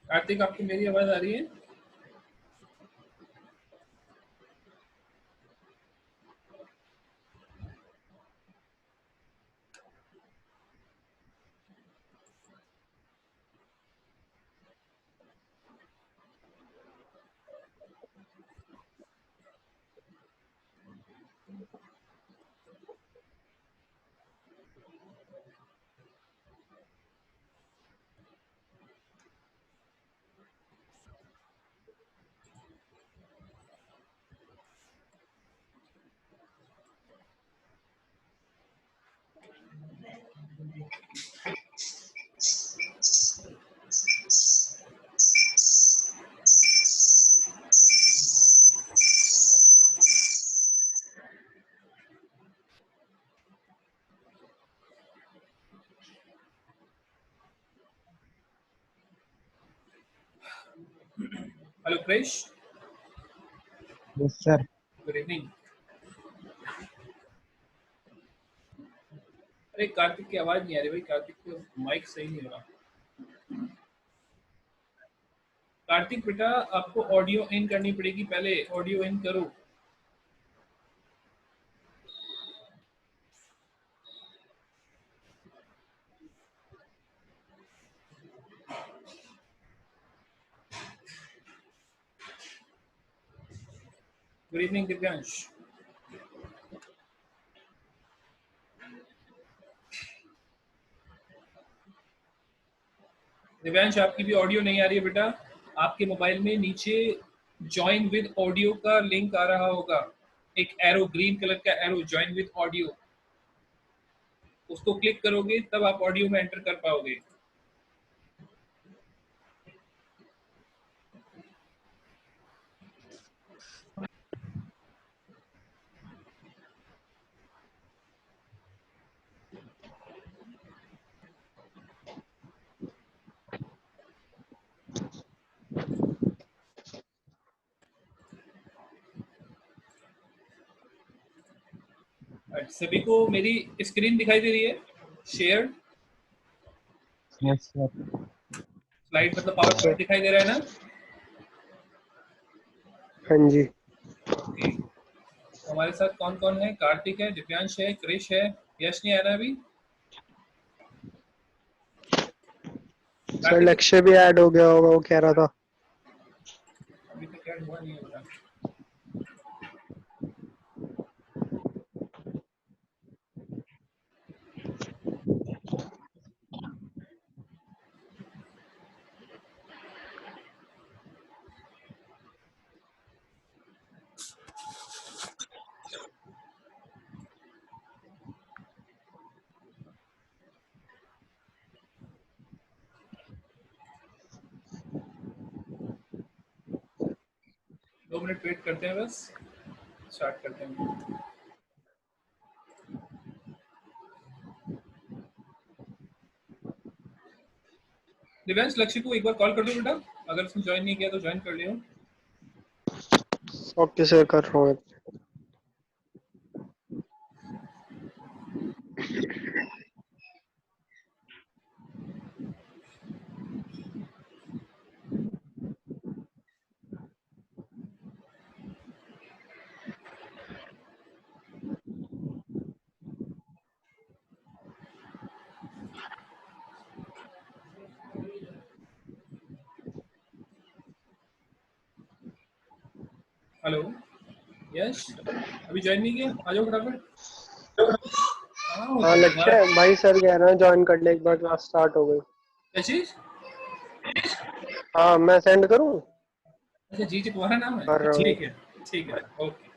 कार्तिक, आपको मेरी आवाज आ रही है? Hello Krish, yes sir. Good evening. अरे कार्तिक की आवाज नहीं आ रही भाई, कार्तिक को माइक सही नहीं हो रहा। कार्तिक बेटा, आपको ऑडियो इन करनी पड़ेगी, पहले ऑडियो इन करो। Good evening Divyansh. दिव्यांश, आपकी भी ऑडियो नहीं आ रही है बेटा। आपके मोबाइल में नीचे ज्वाइन विद ऑडियो का लिंक आ रहा होगा, एक एरो, ग्रीन कलर का एरो, ज्वाइन विद ऑडियो। उसको क्लिक करोगे तब आप ऑडियो में एंटर कर पाओगे। सभी को मेरी स्क्रीन दिखाई दे रही है? Share yes sir. स्लाइड मतलब पावर पॉइंट दिखाई दे रहा है ना? हाँ जी। ओके, हमारे साथ कौन कौन है? कार्तिक है, दिव्यांश है, क्रिश है, यश नहीं आ रहा अभी। सर लक्ष्य भी ऐड हो गया होगा, वो कह रहा था। अभी तक ऐड हुआ नहीं है बेटा। 2 मिनट वेट करते हैं, बस स्टार्ट करते हैं। दिव्यांश, लक्ष्य को एक बार कॉल कर दो बेटा, अगर उसने ज्वाइन नहीं किया तो ज्वाइन कर लियो। ओके सर, कर रहा हूँ। हेलो यश, अभी ज्वाइन नहीं किया? आ जाओ फटाफट। कहाँ हो हाँ तुम? लक्ष्य भाई, सर कह रहे हैं ज्वाइन कर ले, एक बार क्लास स्टार्ट हो गई। क्या चीज? हाँ मैं सेंड करूँ? अच्छा जी जी, तुम्हारा नाम है? कर रहा हूँ। ठीक है, ठीक है, ओके।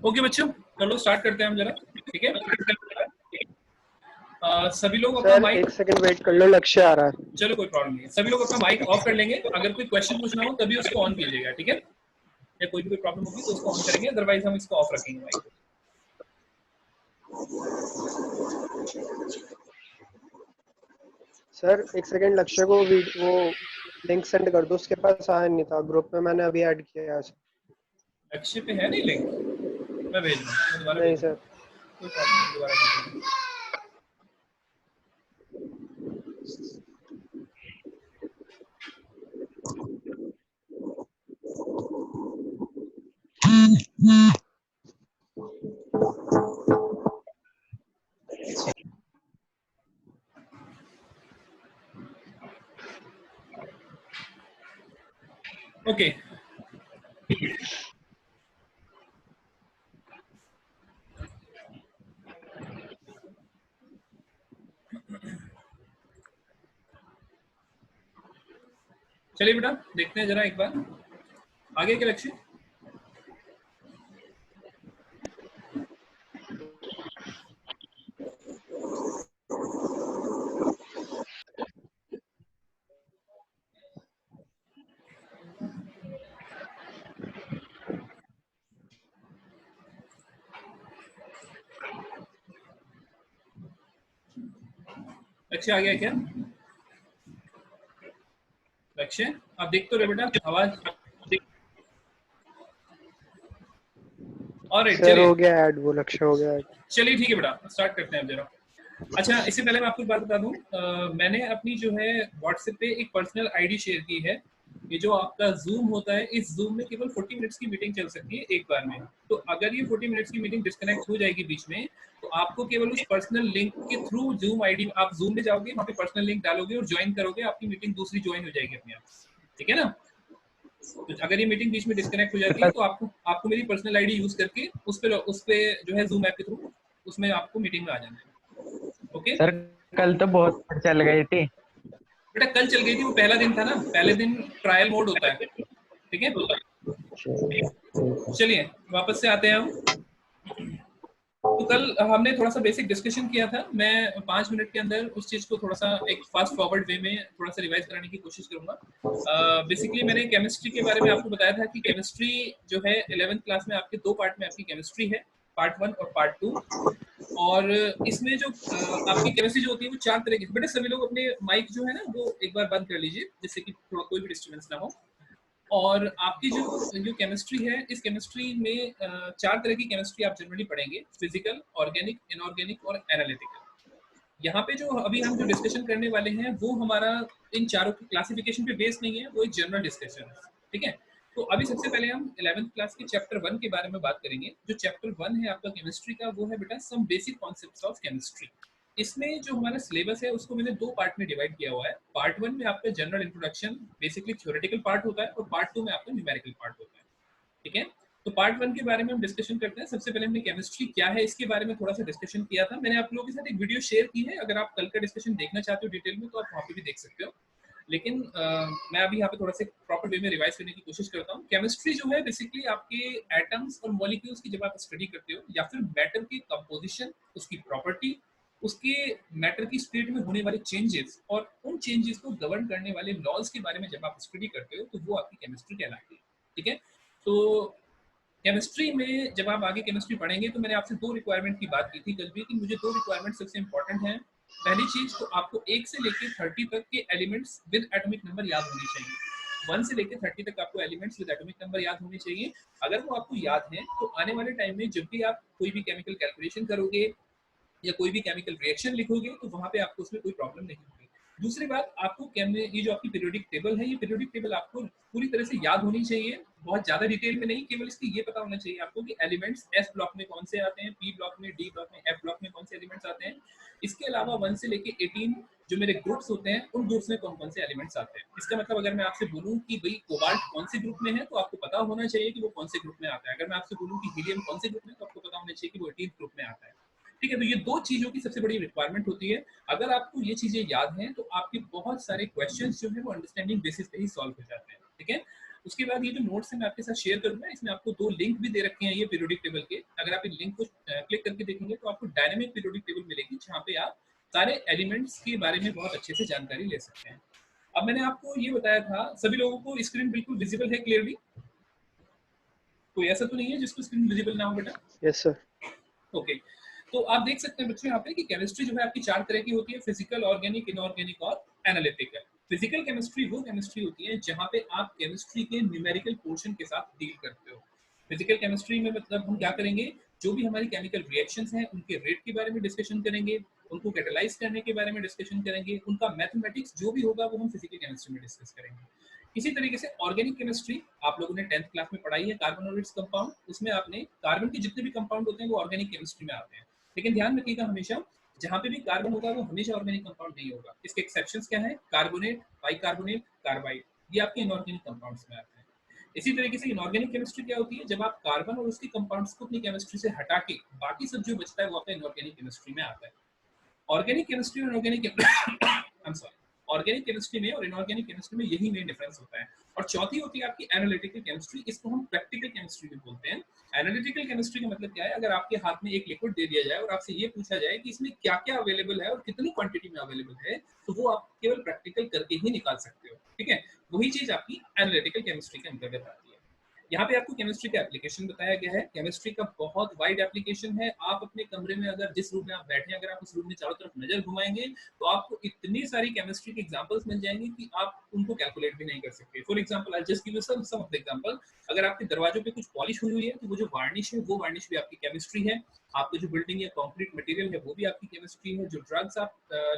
ओके बच्चों, चलो स्टार्ट करते हैं हम जरा, ठीक है? सभी लोग अपना सर माइक, एक सेकंड वेट कर लो, लक्ष्य आ रहा है। चलो कोई प्रॉब्लम नहीं है, सभी लोग अपना माइक ऑफ कर लेंगे। अगर कोई क्वेश्चन पूछना हो तभी उसको ऑन कीजिएगा, ठीक है? या कोई भी कोई प्रॉब्लम होगी तो उसको ऑन करेंगे, अदरवाइज हम इसको ऑफ रखेंगे माइक। सर एक सेकंड, लक्ष्य को वो लिंक सेंड कर दो, उसके पास आया नहीं था ग्रुप में, मैंने अभी ऐड किया है। लक्ष्य पे है नहीं लिंक? मैं भेज दूँ, मैं दोबारा नहीं भेज दूँ, सर। कोई प्रॉब्लम नहीं, दोबारा भेज दूँ। ओके चलिए बेटा देखते हैं जरा एक बार आगे के लक्ष्य। लक्ष्य आ गया क्या? लक्ष्य आप देख तो रहे बेटा आवाज? और सर हो गया ऐड, वो लक्ष्य हो गया ऐड। चलिए ठीक है बेटा स्टार्ट करते हैं अब जरा। अच्छा इससे पहले मैं आपको एक बात बता दूं, मैंने अपनी जो है व्हाट्सएप पे एक पर्सनल आईडी शेयर की है। ये जो आपका जूम होता है, इस जूम में केवल 40 मिनट्स की मीटिंग चल सकती है एक बार में। तो अगर ये 40 मिनट्स की मीटिंग डिस्कनेक्ट हो जाएगी बीच में, तो आपको केवल उस पर्सनल लिंक के थ्रू जूम आईडी, आप जूम में जाओगे, वहाँ पे पर्सनल लिंक डालोगे और ज्वाइन करोगे, आपकी मीटिंग दूसरी ज्वाइन हो जाएगी अपने आप। ठीक है ना? तो अगर ये मीटिंग बीच में डिस्कनेक्ट हो जाती है तो आपको मेरी पर्सनल आईडी यूज करके उस पे जो है जूम ऐप के थ्रू उसमें आपको मीटिंग में आ जाना है। ओके सर कल तो बहुत चल गई थी बेटा, कल चल गई थी, वो पहला दिन था ना, पहले दिन ट्रायल मोड होता है। ठीक है चलिए वापस से आते हैं हम। तो कल हमने थोड़ा सा बेसिक डिस्कशन किया था। मैं 5 मिनट के अंदर उस चीज को थोड़ा सा एक फास्ट फॉरवर्ड वे में थोड़ा सा रिवाइज कराने की कोशिश करूंगा। बेसिकली मैंने केमिस्ट्री के बारे में आपको बताया था कि केमिस्ट्री जो है 11th क्लास में आपके दो पार्ट में आपकी केमिस्ट्री है, पार्ट 1 और पार्ट 2। और इसमें जो आपकी केमिस्ट्री जो होती है वो 4 तरह की। बेटा सभी लोग अपने माइक जो है ना वो एक बार बंद कर लीजिए, जिससे कि थोड़ा कोई भी डिस्टर्बेंस ना हो। और आपकी जो केमिस्ट्री है, इस केमिस्ट्री में 4 तरह की केमिस्ट्री आप जनरली पढ़ेंगे, फिजिकल, ऑर्गेनिक, इनऑर्गेनिक और एनालिटिकल। यहाँ पे जो अभी हम जो डिस्कशन करने वाले हैं वो हमारा इन चारों की क्लासिफिकेशन पे बेस नहीं है, वो एक जनरल डिस्कशन है। ठीक है, तो अभी सबसे पहले हम 11th क्लास के चैप्टर 1 के बारे में बात करेंगे। जो चैप्टर 1 है आपका केमिस्ट्री का, वो है बेटा some basic concepts of chemistry. इसमें जो हमारा सिलेबस है उसको मैंने 2 पार्ट में डिवाइड किया हुआ है। पार्ट 1 में आपका general introduction, basically theoretical part होता है, और पार्ट 2 में आपका न्यूमेरिकल पार्ट होता है। ठीक है, तो पार्ट 1 के बारे में हम डिस्कशन करते हैं। सबसे पहले हमने केमिस्ट्री क्या है इसके बारे में थोड़ा सा डिस्कशन किया था। मैंने आप लोगों के साथ एक वीडियो शेयर की है, अगर आप कल का डिस्कशन देखना चाहते हो डिटेल में तो आप वहाँ पे भी देख सकते हो। लेकिन मैं अभी यहाँ पे थोड़ा सा प्रॉपर वे में रिवाइज करने की कोशिश करता हूँ। केमिस्ट्री जो है बेसिकली आपके एटम्स और मॉलिक्यूल्स की जब आप स्टडी करते हो, या फिर मैटर की कंपोजिशन, उसकी प्रॉपर्टी, उसके मैटर की स्टेट में होने वाले चेंजेस और उन चेंजेस को गवर्न करने वाले लॉज के बारे में जब आप स्टडी करते हो तो वो आपकी केमिस्ट्री कहलाती है। ठीक है, तो केमिस्ट्री में जब आप आगे केमिस्ट्री पढ़ेंगे तो मैंने आपसे 2 रिक्वायरमेंट की बात की थी कल भी, कि मुझे 2 रिक्वायरमेंट सबसे इंपॉर्टेंट हैं। पहली चीज तो आपको 1 से लेकर 30 तक के एलिमेंट्स विद एटॉमिक नंबर याद होने चाहिए। 1 से लेकर 30 तक आपको एलिमेंट्स विद एटॉमिक नंबर याद होने चाहिए। अगर वो आपको याद है तो आने वाले टाइम में जब भी आप कोई भी केमिकल कैलकुलेशन करोगे या कोई भी केमिकल रिएक्शन लिखोगे तो वहां पे आपको उसमें कोई प्रॉब्लम नहीं होगी। दूसरी बात, आपको ये जो आपकी पीरियोडिक टेबल है, ये पीरियोडिक टेबल आपको पूरी तरह से याद होनी चाहिए, बहुत ज्यादा डिटेल में नहीं, केवल इसकी ये पता होना चाहिए आपको कि एलिमेंट्स एस ब्लॉक में कौन से आते हैं, पी ब्लॉक में, डी ब्लॉक में, एफ ब्लॉक में कौन से एलिमेंट्स आते हैं। इसके अलावा 1 से लेके 18 जो मेरे ग्रुप्स होते हैं, उन ग्रुप्स में कौन कौन से एलिमेंट्स आते हैं। इसका मतलब अगर मैं आपसे बोलूं कि भाई कोबाल्ट कौन से ग्रुप में है, तो आपको पता होना चाहिए कि वो कौन से ग्रुप में आता है। अगर मैं आपसे बोलूं कि हीलियम कौन से ग्रुप में, तो आपको पता होना चाहिए कि वो 18 ग्रुप में आता है। ठीक है, तो ये 2 चीजों की सबसे बड़ी रिक्वायरमेंट होती है। अगर आपको ये चीजें याद हैं तो आपके बहुत सारे क्वेश्चंस जो है वो अंडरस्टैंडिंग बेसिस पे ही सॉल्व हो जाते हैं। ठीक है, उसके बाद ये जो नोट्स है मैं आपके साथ शेयर करूंगा, इसमें आपको 2 लिंक भी दे रखे हैं ये पीरियोडिक टेबल के। अगर आप इन लिंक को क्लिक करके देखेंगे तो आपको डायनामिक पीरियोडिक टेबल मिलेगी, जहाँ पे आप सारे एलिमेंट्स के बारे में बहुत अच्छे से जानकारी ले सकते हैं। अब मैंने आपको ये बताया था, सभी लोगों को स्क्रीन बिल्कुल विजिबल है क्लियरली? कोई ऐसा तो नहीं है जिसको स्क्रीन विजिबल ना हो बेटा? Yes sir. ओके, तो आप देख सकते हैं बच्चों यहाँ पे कि केमिस्ट्री जो है आपकी 4 तरह की होती है, फिजिकल, ऑर्गेनिक, इनऑर्गेनिक और एनालिटिकल। फिजिकल केमिस्ट्री वो केमिस्ट्री होती है जहाँ पे आप केमिस्ट्री के न्यूमेरिकल पोर्शन के साथ डील करते हो। फिजिकल केमिस्ट्री में मतलब हम क्या करेंगे, जो भी हमारी केमिकल रिएक्शंस हैं उनके रेट के बारे में डिस्कशन करेंगे, उनको कैटेलाइज करने के बारे में डिस्कशन करेंगे, उनका मैथमेटिक्स जो भी होगा वो हम फिजिकल केमिस्ट्री में डिस्कस करेंगे। इसी तरीके से ऑर्गेनिक केमिस्ट्री आप लोगों ने 10th क्लास में पढ़ाई है, कार्बन और इट्स कंपाउंड, उसमें आपने कार्बन के जितने भी कंपाउंड होते हैं वो ऑर्गेनिक केमिस्ट्री में आते हैं। लेकिन ध्यान रखिएगा हमेशा, जहां पे भी कार्बन होगा वो हमेशा ऑर्गेनिक कंपाउंड नहीं होगा। इसके एक्सेप्शंस क्या है? कार्बोनेट, बाइकार्बोनेट, कार्बाइड, ये आपके इनऑर्गेनिक कंपाउंड्स में आते हैं। इसी तरीके से इनऑर्गेनिक केमिस्ट्री क्या होती है? जब आप कार्बन और उसकी कंपाउंड्स को अपनी केमिस्ट्री से हटा के बाकी सब जो बचता है वो आपका इनऑर्गेनिक केमिस्ट्री में आता है। ऑर्गेनिक केमिस्ट्री और inorganic I am sorry, organic chemistry में और इनऑर्गेनिक केमिस्ट्री में यही मेन डिफरेंस होता है। और चौथी होती है आपकी एनालिटिकल केमिस्ट्री, इसको हम प्रैक्टिकल केमिस्ट्री भी बोलते हैं। एनालिटिकल केमिस्ट्री का मतलब क्या है? अगर आपके हाथ में एक लिक्विड दे दिया जाए और आपसे ये पूछा जाए कि इसमें क्या क्या अवेलेबल है और कितनी क्वांटिटी में अवेलेबल है, तो वो आप केवल प्रैक्टिकल करके ही निकाल सकते हो। ठीक है, वही चीज आपकी एनालिटिकल केमिस्ट्री के अंतर्गत आती है। यहाँ पे आपको केमिस्ट्री का एप्लीकेशन बताया गया है। केमिस्ट्री का बहुत वाइड एप्लीकेशन है। आप अपने कमरे में अगर जिस रूम में आप बैठे हैं, अगर आप उस रूम में चारों तरफ नजर घुमाएंगे तो आपको इतनी सारी केमिस्ट्री के एग्जांपल्स मिल जाएंगे कि आप उनको कैलकुलेट भी नहीं कर सकते। For example, I just give you some of the example. अगर आपके दरवाजों पे कुछ पॉलिश हुई है तो वो जो वार्निश है वो वार्निश भी आपकी केमिस्ट्री है। आपको जो बिल्डिंग या कॉन्क्रीट मटेरियल है वो भी आपकी केमिस्ट्री है। जो ड्रग्स आप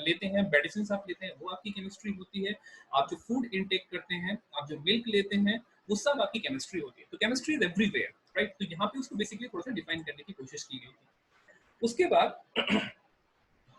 लेते हैं, मेडिसिन आप लेते हैं, वो आपकी केमिस्ट्री होती है। आप जो फूड इनटेक करते हैं, आप जो मिल्क लेते हैं, वो सब आपकी केमिस्ट्री होती है। तो केमिस्ट्री इज एवरीवेयर, राइट? तो यहाँ पे उसको बेसिकली थोड़ा सा डिफाइन करने की कोशिश की गई थी। उसके बाद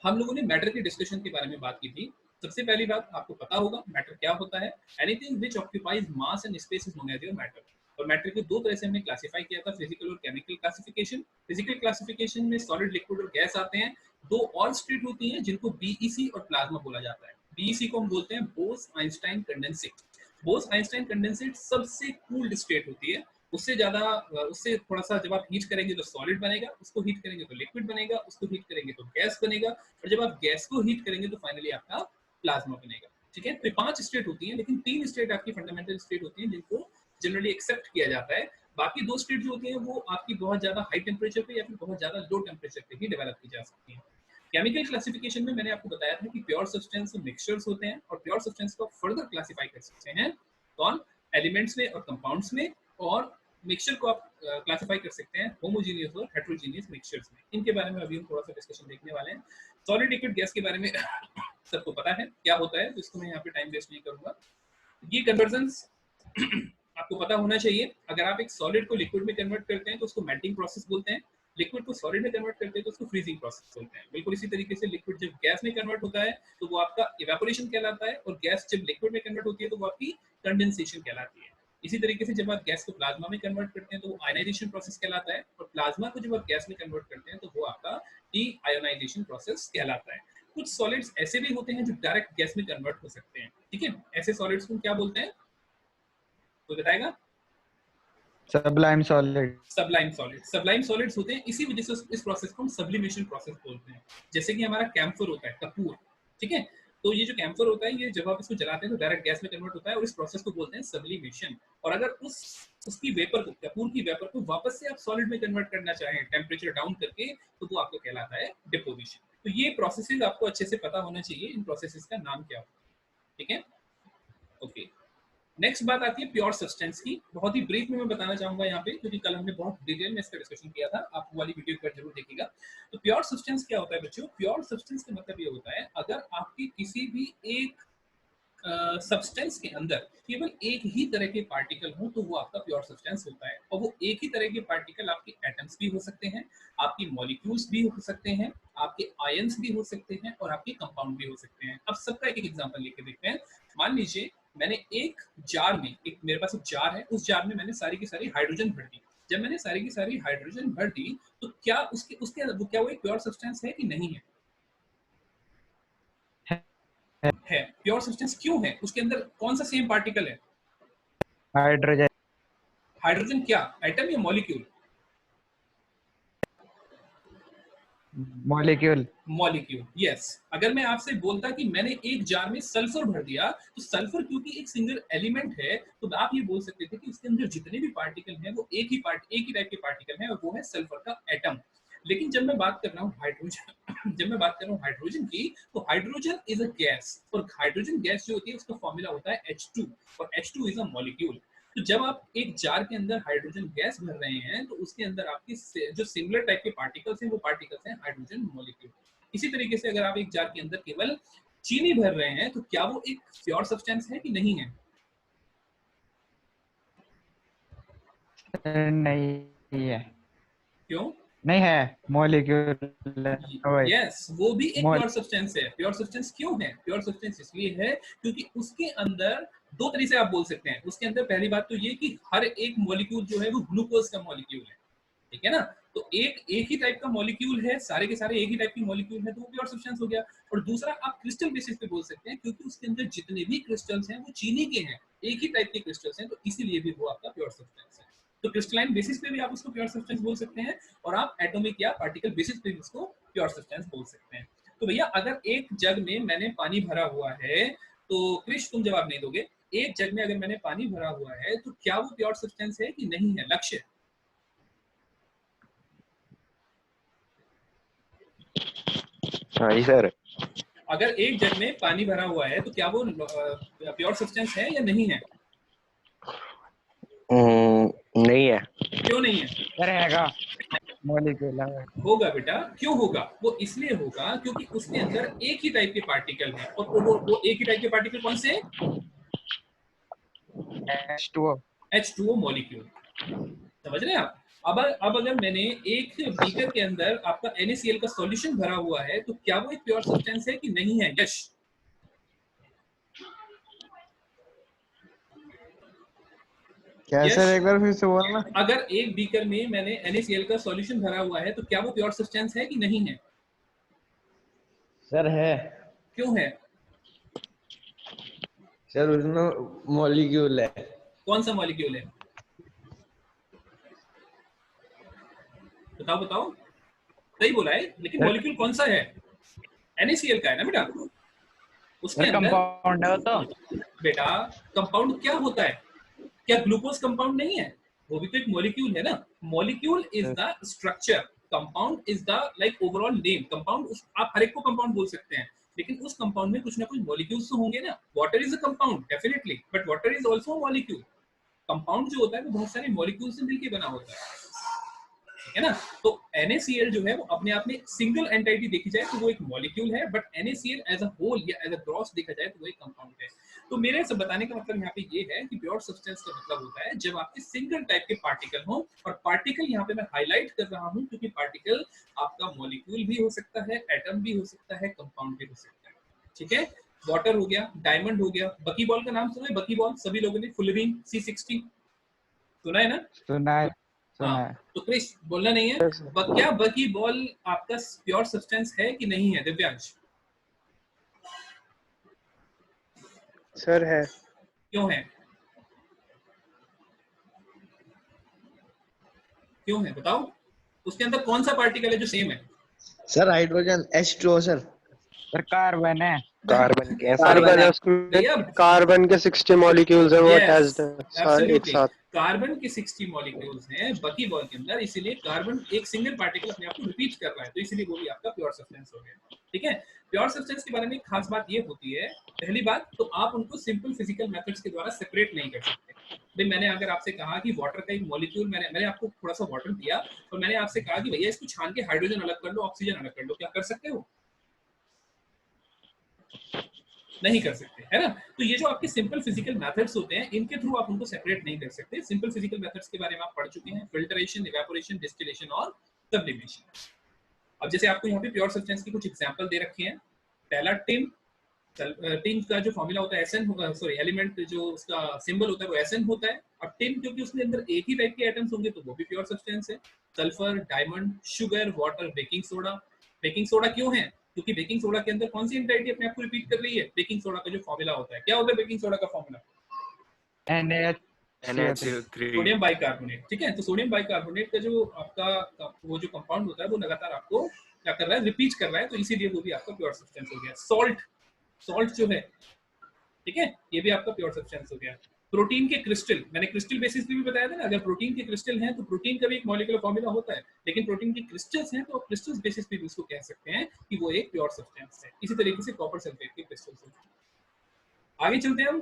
हम लोगों ने मैटर के डिस्कशन के बारे में बात की थी। सबसे पहली बात, आपको पता होगा मैटर क्या होता है। Anything which occupies mass and space is known as your matter. और मैटर के दो तरह से हमने क्लासिफाई किया था, फिजिकल और केमिकल क्लासिफिकेशन। फिजिकल क्लासिफिकेशन में सॉलिड, लिक्विड और गैस आते हैं। दो और स्टेट होती हैं जिनको बीईसी और प्लाज्मा बोला जाता है। बीईसी को हम बोलते हैं Bose Einstein condensate. Bose Einstein condensate सबसे कूल्ड स्टेट होती है। उससे ज्यादा, उससे थोड़ा सा जब आप हीट करेंगे तो सॉलिड बनेगा, उसको हीट करेंगे तो लिक्विड बनेगा, उसको हीट करेंगे तो गैस बनेगा, और जब आप गैस को हीट करेंगे तो फाइनली आपका प्लाज्मा बनेगा। ठीक है, तो 5 स्टेट होती हैं, लेकिन 3 स्टेट आपकी फंडामेंटल स्टेट होती हैं जिनको जनरली एक्सेप्ट किया जाता है। बाकी 2 स्टेट जो होती हैं वो आपकी बहुत ज्यादा हाई टेम्परेचर पे या फिर बहुत ज्यादा लो टेम्परेचर पे ही डेवलप की जा सकती हैं। केमिकल क्लासिफिकेशन में मैंने आपको बताया था कि प्योर सब्सटेंस और मिक्सचर्स होते हैं, और प्योर सब्सटेंस को फर्दर क्लासिफाई कर सकते हैं कौन? एलिमेंट्स में और कंपाउंड्स में। और मिक्सचर को आप क्लासिफाई कर सकते हैं होमोजीनियस और हेटेरोजीनियस मिक्सचर्स में। इनके बारे में अभी हम थोड़ा सा डिस्कशन देखने वाले हैं। सॉलिड, लिक्विड, गैस के बारे में सबको पता है क्या होता है, तो इसको मैं यहाँ पे टाइम वेस्ट नहीं करूंगा। ये कन्वर्जन्स आपको पता होना चाहिए। अगर आप एक सॉलिड को लिक्विड में कन्वर्ट करते हैं तो उसको मेल्टिंग प्रोसेस बोलते हैं। लिक्विड को सॉलिड में कन्वर्ट करते हैं तो उसको फ्रीजिंग प्रोसेस बोलते हैं। बिल्कुल इसी तरीके से लिक्विड जब गैस में कन्वर्ट होता है तो वो आपका इवेपोरेशन कहलाता है, और गैस जब लिक्विड में कन्वर्ट होती है तो वो आपकी कंडेंसेशन कहलाती है। इसी तरीके से जब आप गैस को प्लाज्मा में कन्वर्ट करते हैं तो वो आयनाइजेशन प्रोसेस कहलाता है, और प्लाज्मा को जब आप गैस में कन्वर्ट करते हैं तो वो आपका डी आयोनाइजेशन प्रोसेस कहलाता है। कुछ सॉलिड्स ऐसे भी होते हैं जो डायरेक्ट गैस में कन्वर्ट हो सकते हैं। ठीक है, ऐसे सॉलिड्स को क्या बोलते हैं, कोई बताएगा? Sublime solid. Sublime solid. Sublime solids होते हैं, इसी वजह से इस प्रोसेस को हम सब्लिमेशन प्रोसेस बोलते हैं। जैसे कि हमारा कैम्फर होता है, कपूर। ठीक है, तो ये जो कैम्फर होता है, ये जब आप इसको जलाते हैं तो डायरेक्ट गैस में कन्वर्ट होता है, और इस प्रोसेस को बोलते हैं सब्लिमेशन। और अगर उसकी वेपर को, कपूर की वेपर को वापस से आप सॉलिड में कन्वर्ट करना चाहें टेम्परेचर डाउन करके, तो वो आपको कहलाता है डिपोजिशन। तो ये प्रोसेसेस आपको अच्छे से पता होना चाहिए, इन प्रोसेसेस का नाम क्या होता है। ठीक है, ओके। नेक्स्ट बात आती है प्योर सब्सटेंस की। बहुत ही ब्रीफ में मैं बताना चाहूंगा यहाँ पे, क्योंकि कल हमने बहुत डिटेल में इसका डिस्कशन किया था। आप वो वाली वीडियो एक बार जरूर देखिएगा। तो प्योर सब्सटेंस क्या होता है बच्चों? प्योर सब्सटेंस का मतलब ये होता है, अगर आपके किसी भी एक सब्सटेंस के अंदर केवल एक ही तरह के पार्टिकल हो तो वो आपका प्योर सब्सटेंस होता है। और वो एक ही तरह के पार्टिकल आपके एटम्स भी हो सकते हैं, आपकी मॉलिक्यूल्स भी हो सकते हैं, आपके आयंस भी हो सकते हैं, और आपके कंपाउंड भी हो सकते हैं। अब सबका एक एक एग्जांपल लेके देखते हैं। मान लीजिए मैंने एक जार में, एक मेरे पास एक जार है, उस जार में मैंने सारी की सारी हाइड्रोजन भर दी। जब मैंने सारी की सारी हाइड्रोजन भर दी तो क्या उसके उसके क्या वो एक प्योर सब्सटेंस है कि नहीं है? है। प्योर सब्सटेंस क्यों है? उसके अंदर कौन सा सेम पार्टिकल है? हाइड्रोजन। हाइड्रोजन क्या, एटम या मॉलिक्यूल? मॉलिक्यूल। Molecule, yes. अगर मैं आपसे बोलता कि मैंने एक जार में सल्फर भर दिया, तो सल्फर क्योंकि एक सिंगल एलिमेंट है, तो आप ये बोल सकते थे कि उसके अंदर जितने भी पार्टिकल हैं वो एक ही टाइप के पार्टिकल हैं, और वो है सल्फर का एटम। लेकिन जब मैं बात कर रहा हूँ हाइड्रोजन जब मैं बात कर रहा हूँ हाइड्रोजन की, तो हाइड्रोजन इज अ गैस, और हाइड्रोजन गैस जो होती है उसका फॉर्मूला होता है H2, और H2 इज अ मॉलिक्यूल। तो जब आप एक जार के अंदर हाइड्रोजन गैस भर रहे हैं तो उसके अंदर आपकी जो सिमिलर टाइप के पार्टिकल्स हैं वो पार्टिकल्स हैं हाइड्रोजन मॉलिक्यूल। इसी तरीके से अगर आप एक जार के अंदर केवल चीनी भर रहे हैं तो क्या वो एक प्योर सब्सटेंस है कि नहीं है? नहीं है, क्यों? नहीं है मॉलिक्यूल। यस, वो भी एक मॉल प्योर सब्सटेंस है। प्योर सब्सटेंस क्यों है? प्योर सब्सटेंस इसलिए है क्योंकि उसके अंदर दो तरीके से आप बोल सकते हैं। उसके अंदर पहली बात तो ये कि हर एक मॉलिक्यूल जो है वो ग्लूकोज का मॉलिक्यूल है, ठीक है ना। तो एक ही टाइप का मॉलिक्यूल है, सारे के सारे एक ही टाइप की मॉलिक्यूल है, तो वो प्योर सब्सटेंस हो गया। और दूसरा आप क्रिस्टल बेसिस पे बोल सकते हैं क्योंकि उसके अंदर जितने भी क्रिस्टल्स हैं वो चीनी के हैं, एक ही टाइप के क्रिस्टल्स हैं, तो इसीलिए भी वो आपका प्योर सब्सटेंस है। तो क्रिस्टलाइन बेसिस पे भी आप उसको प्योर सब्सटेंस बोल सकते हैं और आप एटॉमिक या पार्टिकल बेसिस पे भी उसको प्योर सब्सटेंस बोल सकते हैं। तो भैया अगर एक जग में मैंने पानी भरा हुआ है, तो क्रिश तुम जवाब नहीं दोगे, एक जग में अगर मैंने पानी भरा हुआ है तो क्या वो प्योर सब्सटेंस है कि नहीं है? लक्ष्य। हाँ जी सर। अगर एक जग में पानी भरा हुआ है तो क्या वो प्योर सब्सटेंस है या नहीं है? नहीं है। क्यों नहीं है? रहेगा मॉलिक्यूल है। होगा बेटा, क्यों होगा? वो इसलिए होगा क्योंकि उसके अंदर एक ही टाइप के पार्टिकल हैं और वो एक ही टाइप के पार्टिकल कौन से हैं? H2O। H2O molecule. समझ रहे हैं आप? अब अगर मैंने एक बीकर के अंदर आपका NaCl का सॉल्यूशन भरा हुआ है तो क्या वो एक प्योर सब्सटेंस है कि नहीं है? यश। क्या यश, सर, एक बार फिर से बोलना। अगर एक बीकर में मैंने NaCl का सॉल्यूशन भरा हुआ है तो क्या वो प्योर सब्सटेंस है कि नहीं है? सर है। क्यों है? सर उसमें मॉलिक्यूल है। कौन सा मॉलिक्यूल है? बताओ बताओ। सही बोला है, लेकिन मॉलिक्यूल कौन सा है? NaCl का है ना बेटा। उसके सर अंदर कंपाउंड है वो तो। बेटा कंपाउंड क्या होता है? क्या ग्लूकोज कंपाउंड नहीं है? वो भी तो एक मॉलिक्यूल है ना। Molecule is the structure, compound is the like overall name. Compound आप हर एक को कंपाउंड बोल सकते हैं, लेकिन उस कंपाउंड में कुछ ना कुछ मॉलिक्यूल्स तो होंगे ना। Water is a compound definitely, but water is also a molecule. Compound जो होता है वो बहुत सारे मॉलिक्यूल से मिलकर बना होता है, ठीक है ना। तो NaCl जो है वो अपने आप में सिंगल एंटिटी देखी जाए तो वो एक मॉलिक्यूल है, but NaCl as a whole या एज अ ग्रॉस देखा जाए तो वो एक कंपाउंड है। तो मेरे से बताने का मतलब यहाँ पे ये है कि प्योर सब्सटेंस का मतलब होता है जब आपके सिंगल टाइप के पार्टिकल हो, और पार्टिकल यहाँ पे मैं हाईलाइट कर रहा हूँ क्योंकि पार्टिकल आपका मॉलिक्यूल भी हो सकता है, एटम भी हो सकता है, कंपाउंड भी हो सकता है, ठीक है। वाटर हो गया, डायमंड हो गया, बकी बॉल का नाम सुना है? बकी बॉल सभी लोगों ने, फुलरीन C60 सुना है ना? सुना है, सुना हाँ, है। तो क्रिश बोलना नहीं है। क्या बकी बॉल आपका प्योर सब्सटेंस है कि नहीं है? दिव्यांश। सर है। क्यों है? क्यों है बताओ? उसके अंदर कौन सा पार्टिकल है जो सेम है? Sir hydrogen H2O sir. Sir carbon है। कार्बन के कार्बन है, भैया उसमें कार्बन के 60 मॉलिक्यूल्स है, वो अटैच्ड है सारे एक एब्सोल्युटली, साथ। कार्बन के 60 मॉलिक्यूल्स हैं बकी बॉल के अंदर, इसीलिए कार्बन एक सिंगल पार्टिकल अपने आप को रिपीट कर रहा है, तो इसीलिए वो भी आपका प्योर सब्सटेंस हो गया, ठीक है। प्योर सब्सटेंस के बारे में एक खास बात ये होती है, पहली बात तो आप उनको सिंपल फिजिकल मेथड्स के द्वारा सेपरेट नहीं कर सकते। भाई मैंने अगर आपसे कहा कि वाटर का एक मॉलिक्यूल, मैंने आपको थोड़ा सा वाटर दिया और मैंने आपसे कहा कि भैया इसको छान के हाइड्रोजन अलग कर लो, ऑक्सीजन अलग कर लो, क्या कर सकते हो? नहीं कर सकते, है ना। तो ये जो आपके सिंपल फिजिकल मेथड्स होते हैं इनके थ्रू आप उनको सेपरेट नहीं कर सकते। सिंपल फिजिकल मेथड्स के बारे में आप पढ़ चुके हैं, फिल्टरेशन, इवेपोरेशन, डिस्टिलेशन और सब्लिमेशन। अब जैसे आपको यहाँ पे प्योर सब्सटेंस की कुछ एग्जांपल दे रखे हैं। पहला टिन, टिन का जो फॉर्मूला होता है SN होगा, सॉरी एलिमेंट जो उसका सिंबल होता है वो SN होता है। अब टिन क्योंकि उसके अंदर एक ही टाइप के एटम्स होंगे तो वो भी प्योर सब्सटेंस है। Sulphur, diamond, sugar, water, baking soda. Baking soda क्यों है? क्योंकि बेकिंग सोडा के अंदर कौन सी एंटिटी अपने आप को रिपीट कर रही है? बेकिंग सोडा का जो फॉर्मूला होता है, क्या होता है बेकिंग सोडा का फॉर्मूला? NaCO3। सोडियम बाइकार्बोनेट, ठीक है। तो सोडियम बाइकार्बोनेट का जो आपका वो जो कंपाउंड होता है वो लगातार आपको क्या कर रहा है? रिपीट कर रहा है, तो इसीलिए वो भी आपका प्योर सब्सटेंस हो गया। सॉल्ट, सॉल्ट जो है, ठीक है, ये भी आपका प्योर सब्सटेंस हो गया। प्रोटीन के क्रिस्टल, मैंने क्रिस्टल बेसिस पे भी बताया था ना, अगर प्रोटीन के क्रिस्टल हैं तो प्रोटीन का भी एक मॉलिक्यूलर फॉर्मूला होता है, लेकिन प्रोटीन के क्रिस्टल्स हैं तो क्रिस्टल्स बेसिस पे भी उसको कह सकते हैं कि वो एक प्योर सब्सटेंस है। इसी तरीके से कॉपर सल्फेट के क्रिस्टल्स हैं। आगे चलते हैं हम।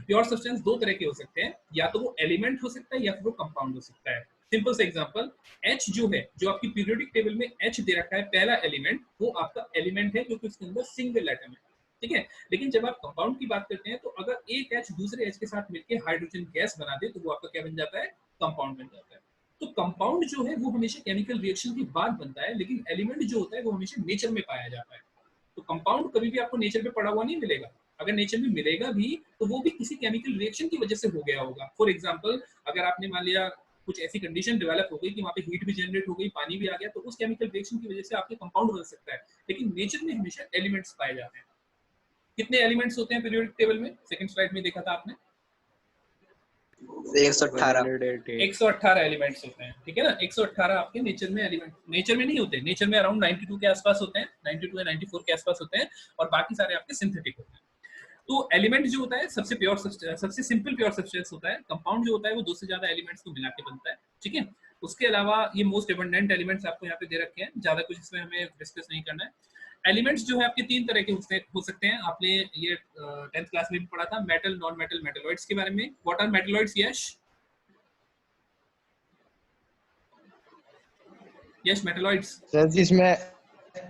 प्योर सब्सटेंस दो तरह के हो सकते हैं, या तो वो एलिमेंट हो सकता है या फिर वो कंपाउंड हो सकता है। सिंपल सा एग्जांपल, H जो है, जो आपकी पीरियोडिक टेबल में H दे रखा है पहला एलिमेंट, वो आपका एलिमेंट है क्योंकि उसके अंदर सिंगल एटम है, ठीक है। लेकिन जब आप कंपाउंड की बात करते हैं तो अगर एक H दूसरे H के साथ मिलकर हाइड्रोजन गैस बना दे तो वो आपका क्या बन जाता है? कंपाउंड बन जाता है। तो कंपाउंड जो है वो हमेशा केमिकल रिएक्शन के बाद बनता है, लेकिन एलिमेंट जो होता है वो हमेशा नेचर में पाया जाता है। तो कंपाउंड कभी भी आपको नेचर में पड़ा हुआ नहीं मिलेगा। अगर नेचर में मिलेगा भी तो वो भी किसी केमिकल रिएक्शन की वजह से हो गया होगा। फॉर एग्जांपल, अगर आपने मान लिया कुछ ऐसी कंडीशन डेवलप हो गई कि वहाँ पे हीट भी जनरेट हो गई, पानी भी आ गया, तो उस केमिकल रिएक्शन की वजह से आपके कंपाउंड बन सकता है। लेकिन नेचर में हमेशा एलिमेंट्स पाए जाते हैं। कितने एलिमेंट्स होते हैं पीरियोडिक टेबल में? सेकंड स्लाइड में देखा था आपने, 118 118 एलिमेंट्स होते हैं, ठीक है ना। 118 आपके नेचर में एलिमेंट, नेचर में नहीं होते, नेचर में अराउंड 92 के आसपास होते हैं, 92 या 94 के आसपास होते हैं, और बाकी सारे आपके सिंथेटिक होते हैं। तो एलिमेंट जो होता है सबसे प्योर, सबसे सिंपल प्योर सब्सटेंस होता है। कंपाउंड जो होता है वो दो से ज्यादा एलिमेंट्स को मिला के बनता है, ठीक है। उसके अलावा ये मोस्ट एबंडेंट एलिमेंट्स आपको यहाँ पे दे रखे हैं, ज्यादा कुछ इसमें हमें डिस्कस नहीं करना है। एलिमेंट्स जो है आपके तीन तरह के हो सकते हैं। आपने ये 10th क्लास में भी पढ़ा था, मेटल, नॉन मेटल, मेटलॉइड्स के बारे में। What are metalloids? Yes metalloids. Sir जिसमें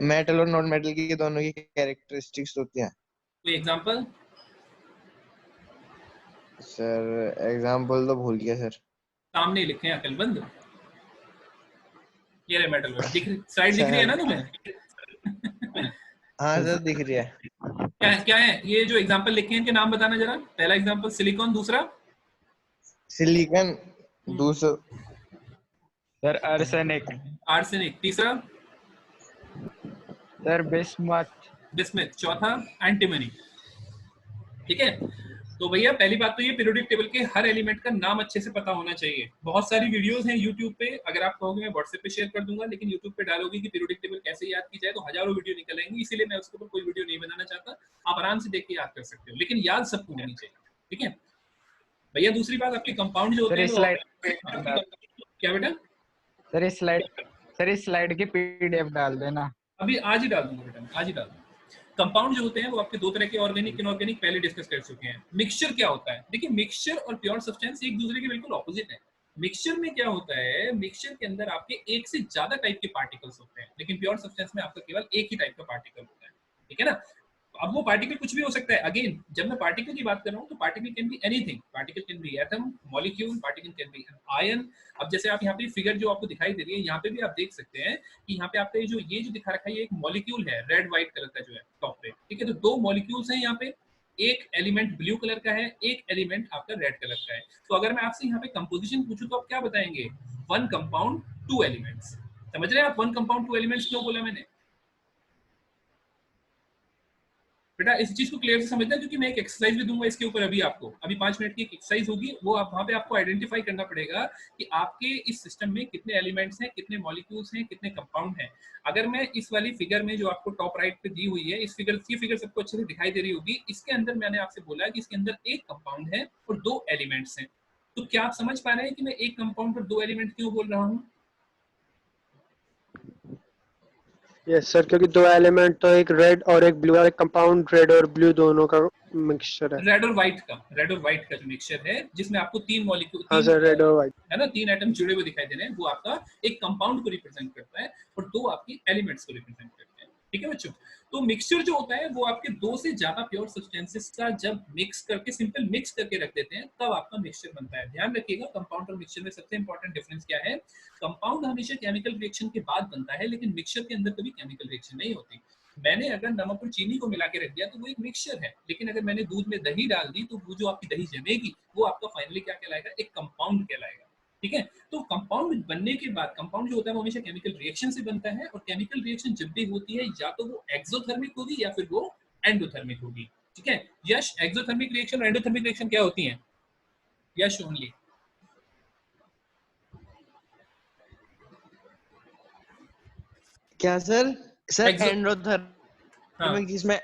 मेटल और नॉन मेटल की दोनों की कैरेक्टरिस्टिक्स होती हैं। कोई एग्जांपल? सर एग्जांपल तो भूल गया सर। सामने लिखे हैं अकलबंद, ये रहे मेटलॉइड, दिख रही साइड दिख रही है ना तुम्हें? हाँ सर दिख रही है। क्या है ये जो एग्जांपल लिखे हैं, इनके नाम बताना जरा। पहला एग्जांपल सिलिकॉन, दूसरा सिलिकॉन, दूसरा सर आर्सेनिक, आर्सेनिक, तीसरा सर बिस्मथ, बिस्मथ, चौथा एंटीमनी, ठीक है। तो भैया पहली बात तो ये पीरियोडिक टेबल के हर एलिमेंट का नाम अच्छे से पता होना चाहिए। बहुत सारी वीडियोस हैं यूट्यूब पे, अगर आप कहोगे मैं व्हाट्सएप पे शेयर कर दूंगा, लेकिन यूट्यूब पे डालोगे कि पीरियोडिक टेबल कैसे याद की जाए तो हजारों वीडियो निकलेंगी, इसीलिए मैं उसके ऊपर कोई वीडियो नहीं बनाना चाहता। आप आराम से देख के याद कर सकते हो, लेकिन याद सबको होनी चाहिए, ठीक है भैया। दूसरी बात, आपके कंपाउंड जो होते हैं, क्या बेटा? सर इस स्लाइड की पीडीएफ डाल देना। अभी आज ही डाल दूंगा बेटा, आज ही डाल दूंगा। कंपाउंड जो होते हैं वो आपके दो तरह के, ऑर्गेनिक, इनऑर्गेनिक, पहले डिस्कस कर चुके हैं। मिक्सचर क्या होता है? देखिए मिक्सचर और प्योर सब्सटेंस एक दूसरे के बिल्कुल ऑपोजिट है। मिक्सचर में क्या होता है, मिक्सचर के अंदर आपके एक से ज्यादा टाइप के पार्टिकल्स होते हैं, लेकिन प्योर सब्सटेंस में आपका केवल एक ही टाइप का पार्टिकल होता है, ठीक है ना। अब वो पार्टिकल कुछ भी हो सकता है। अगेन जब मैं पार्टिकल की बात कर रहा हूँ तो particle can be anything, particle can be atom, molecule, particle can be ion. अब जैसे आप यहाँ पे फिगर जो आपको दिखाई दे रही है, यहाँ पे भी आप देख सकते हैं कि यहाँ पे आपका ये जो दिखा रखा है, ये एक मॉलिक्यूल है, रेड व्हाइट कलर का जो है टॉप पे, ठीक है। तो दो मॉलिक्यूल्स हैं यहाँ पे, एक एलिमेंट ब्लू कलर का है, एक एलिमेंट आपका रेड कलर का है। तो अगर मैं आपसे यहाँ पे कंपोजिशन पूछूं तो आप क्या बताएंगे? 1 कंपाउंड 2 एलिमेंट्स। समझ रहे हैं आप 1 कंपाउंड 2 एलिमेंट्स क्यों बोला मैंने? बेटा इस चीज को क्लियर से समझना, क्योंकि मैं एक एक्सरसाइज भी दूंगा इसके ऊपर। अभी 5 मिनट की एक एक्सरसाइज होगी, वो आप वहां पे आपको आइडेंटिफाई करना पड़ेगा कि आपके इस सिस्टम में कितने एलिमेंट्स हैं, कितने मॉलिक्यूल्स हैं, कितने कंपाउंड हैं। अगर मैं इस वाली फिगर में जो आपको टॉप राइट पे दी हुई है, इस फिगर सबको अच्छे से दिखाई दे रही होगी, इसके अंदर मैंने आपसे बोला कि इसके अंदर एक कंपाउंड है और 2 एलिमेंट्स हैं। तो क्या आप समझ पा रहे हैं कि मैं एक कंपाउंड पर 2 एलिमेंट क्यों बोल रहा हूँ? यस सर, क्योंकि 2 एलिमेंट तो एक रेड और एक ब्लू, और एक कंपाउंड रेड और ब्लू दोनों का मिक्सचर है। रेड और व्हाइट का जो मिक्सचर है, जिसमें आपको 3 मॉलिक्यूल, हाँ सर, रेड और व्हाइट है ना, 3 एटम जुड़े हुए दिखाई दे रहे हैं, वो आपका एक कंपाउंड को रिप्रेजेंट करता है और 2 आपकी एलिमेंट्स को रिप्रेजेंट करते हैं, ठीक है बच्चों। तो मिक्सचर जो होता है वो आपके 2 से ज्यादा प्योर सब्सटेंसेस का जब मिक्स करके, सिंपल मिक्स करके रख देते हैं, तब आपका मिक्सचर बनता है। ध्यान रखिएगा कंपाउंड और मिक्सचर में सबसे इंपॉर्टेंट डिफरेंस क्या है। कंपाउंड हमेशा केमिकल रिएक्शन के बाद बनता है, लेकिन मिक्सचर के अंदर कभी केमिकल रिएक्शन नहीं होती। मैंने अगर नमक और चीनी को मिला के रख दिया तो वो एक मिक्सचर है, लेकिन अगर मैंने दूध में दही डाल दी तो वो जो आपकी दही जमेगी वो आपका फाइनली क्या कहलाएगा? एक कंपाउंड कहलाएगा, ठीक है। तो कंपाउंड बनने के बाद, कंपाउंड जो होता है वो हमेशा केमिकल रिएक्शन से बनता है, और केमिकल रिएक्शन जब भी होती है या तो वो एक्सोथर्मिक होगी या फिर वो एंडोथर्मिक होगी, ठीक है। यश, एक्सोथर्मिक रिएक्शन और एंडोथर्मिक रिएक्शन क्या होती है? यश ओनली। क्या सर? सर हाँ। एंडोथर्मिक जिसमें,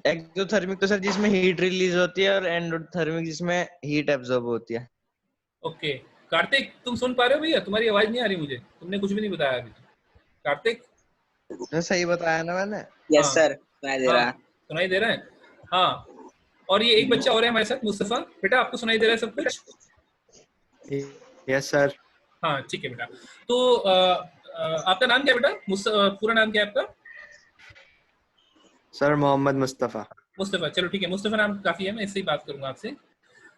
एक्सोथर्मिक तो सर जिसमें हीट रिलीज होती है, और एंडोथर्मिक जिसमें हीट एब्जॉर्ब होती है। ओके कार्तिक, तुम सुन पा रहे हो भैया? तुम्हारी आवाज नहीं आ रही मुझे, तुमने कुछ भी नहीं बताया अभी। कार्तिक तो सही बताया ना मैंने? यस सर, सुनाई दे रहा है। सुनाई दे रहा है, हाँ। और ये एक बच्चा और है हमारे साथ, मुस्तफा। बेटा आपको सुनाई दे रहा है सब कुछ? Yes sir. हाँ ठीक है बेटा। तो आपका नाम क्या है बेटा? पूरा नाम क्या है आपका? सर मोहम्मद मुस्तफा। मुस्तफा, चलो ठीक है, मुस्तफा नाम काफी है, मैं इससे ही बात करूंगा आपसे।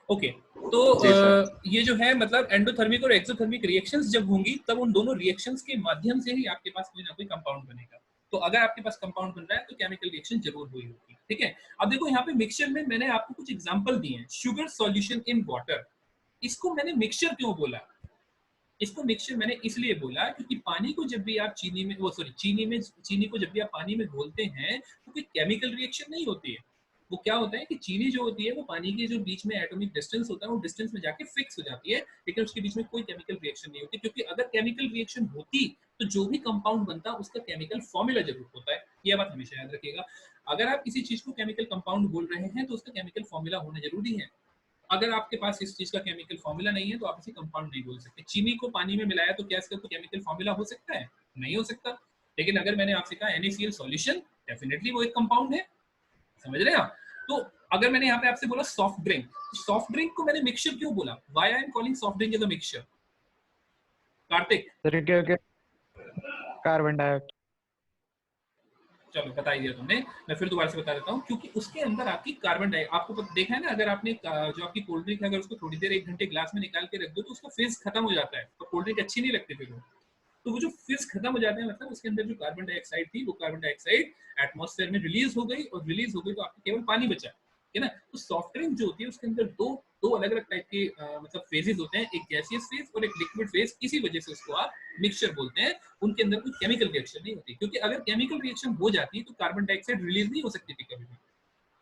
ओके, तो जी सर। ये जो है मतलब एंडोथर्मिक और एक्सोथर्मिक रिएक्शंस जब होंगी तब उन दोनों रिएक्शंस के माध्यम से ही आपके पास कोई ना कोई कंपाउंड बनेगा। तो अगर आपके पास कंपाउंड बन रहा है तो केमिकल रिएक्शन जरूर हुई होगी, ठीक है। अब देखो यहाँ पे मिक्सचर में मैंने आपको कुछ एग्जांपल दिए हैं। शुगर सॉल्यूशन इन वाटर, इसको मैंने मिक्सचर क्यों बोला? इसको मिक्सचर मैंने इसलिए बोला क्योंकि पानी को जब भी आप चीनी में, वो सॉरी, चीनी को जब भी आप पानी में घोलते हैं तो कोई केमिकल रिएक्शन नहीं होती है। वो क्या होता है कि चीनी जो होती है वो पानी के जो बीच में एटॉमिक डिस्टेंस होता है वो डिस्टेंस में जाके फिक्स हो जाती है, लेकिन उसके बीच में कोई केमिकल रिएक्शन नहीं होती, क्योंकि अगर केमिकल रिएक्शन होती तो जो भी कंपाउंड बनता उसका केमिकल फॉर्मूला जरूर होता है। ये बात हमेशा याद रखिएगा। अगर आप किसी चीज को केमिकल कंपाउंड बोल रहे हैं तो उसका केमिकल फॉर्मूला होना जरूरी है। अगर आपके पास इस चीज का केमिकल फॉर्मूला नहीं है तो आप इसे कंपाउंड नहीं बोल सकते। चीनी को पानी में मिलाया तो क्या इसका कोई केमिकल फॉर्मूला हो सकता है? नहीं हो सकता। लेकिन अगर मैंने आपसे कहा NaCl सॉल्यूशन, डेफिनेटली वो एक कंपाउंड है। समझ रहे हैं आप? तो अगर मैंने यहाँ पे आपसे बोला सॉफ्ट ड्रिंक, तो सॉफ्ट ड्रिंक को मैंने मिक्सचर क्यों बोला? Why I am calling soft drink as a mixture? Kartik, sir क्योंकि कार्बन डाइऑक्साइड। चलो बता ही दिया तुमने, मैं फिर दोबारा से बता देता हूँ। क्योंकि उसके अंदर आपकी कार्बन डाइऑक्साइड, आपको देखा है ना, अगर आपने जो आपकी कोल्ड ड्रिंक है अगर उसको थोड़ी देर 1 घंटे ग्लास में निकाल के रख दो तो उसका फिज खत्म हो जाता है, तो कोल्ड ड्रिंक अच्छी नहीं लगती फिर वो। तो वो जो फिज खत्म हो जाते हैं मतलब उसके अंदर जो कार्बन डाइऑक्साइड थी वो कार्बन डाइऑक्साइड एटमॉस्फेयर में रिलीज हो गई, और रिलीज हो गई तो आपको केवल पानी बचा, है ना। तो सॉफ्ट ड्रिंक जो होती है उसके अंदर दो दो अलग अलग टाइप के मतलब फेजेस होते हैं, एक गैसियस फेज और एक लिक्विड फेज। इसी वजह से उसको आप मिक्सचर बोलते हैं। उनके अंदर कोई केमिकल रिएक्शन नहीं होती, क्योंकि अगर केमिकल रिएक्शन हो जाती तो कार्बन डाइऑक्साइड रिलीज नहीं हो सकती थी कभी भी,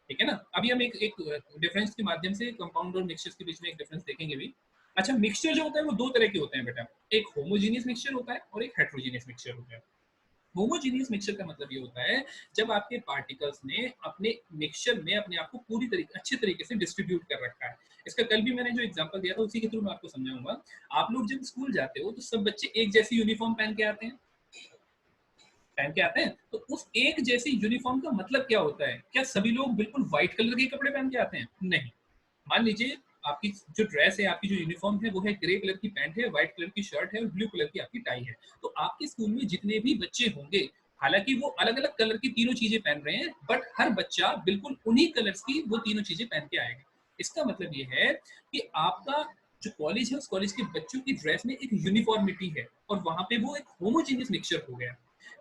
ठीक है ना। अभी हम एक डिफरेंस के माध्यम से कंपाउंड और मिक्सचर के बीच में एक डिफरेंस देखेंगे भी। अच्छा, मिक्सचर जो होता है वो दो तरह के होते हैं बेटा, एक होमोजीनियस मिक्सचर होता है और एक हेट्रोजीनियस मिक्सचर होता है। होमोजीनियस मिक्सचर का मतलब ये होता है जब आपके पार्टिकल्स ने अपने मिक्सचर में अपने आप को पूरी तरीके अच्छे तरीके से डिस्ट्रीब्यूट कर रखा है। इसका कल भी मैंने जो एग्जांपल दिया था उसी के थ्रू मैं आपको समझाऊंगा। आप लोग जब स्कूल जाते हो तो सब बच्चे एक जैसी यूनिफॉर्म पहन के आते हैं, तो उस एक जैसी यूनिफॉर्म का मतलब क्या होता है? क्या सभी लोग बिल्कुल व्हाइट कलर के कपड़े पहन के आते हैं? नहीं। मान लीजिए आपकी जो ड्रेस है, आपकी जो यूनिफॉर्म है वो है ग्रे कलर की पैंट है, व्हाइट कलर की शर्ट है और ब्लू कलर की आपकी टाई है। तो आपके स्कूल में जितने भी बच्चे होंगे, हालांकि वो अलग अलग कलर की तीनों चीजें पहन रहे हैं, बट हर बच्चा बिल्कुल उन्हीं कलर्स की वो तीनों चीजें पहन के आएगा। इसका मतलब ये है कि आपका जो कॉलेज है उस कॉलेज के बच्चों की ड्रेस में एक यूनिफॉर्मिटी है और वहां पे वो एक होमोजीनियस मिक्सचर हो गया।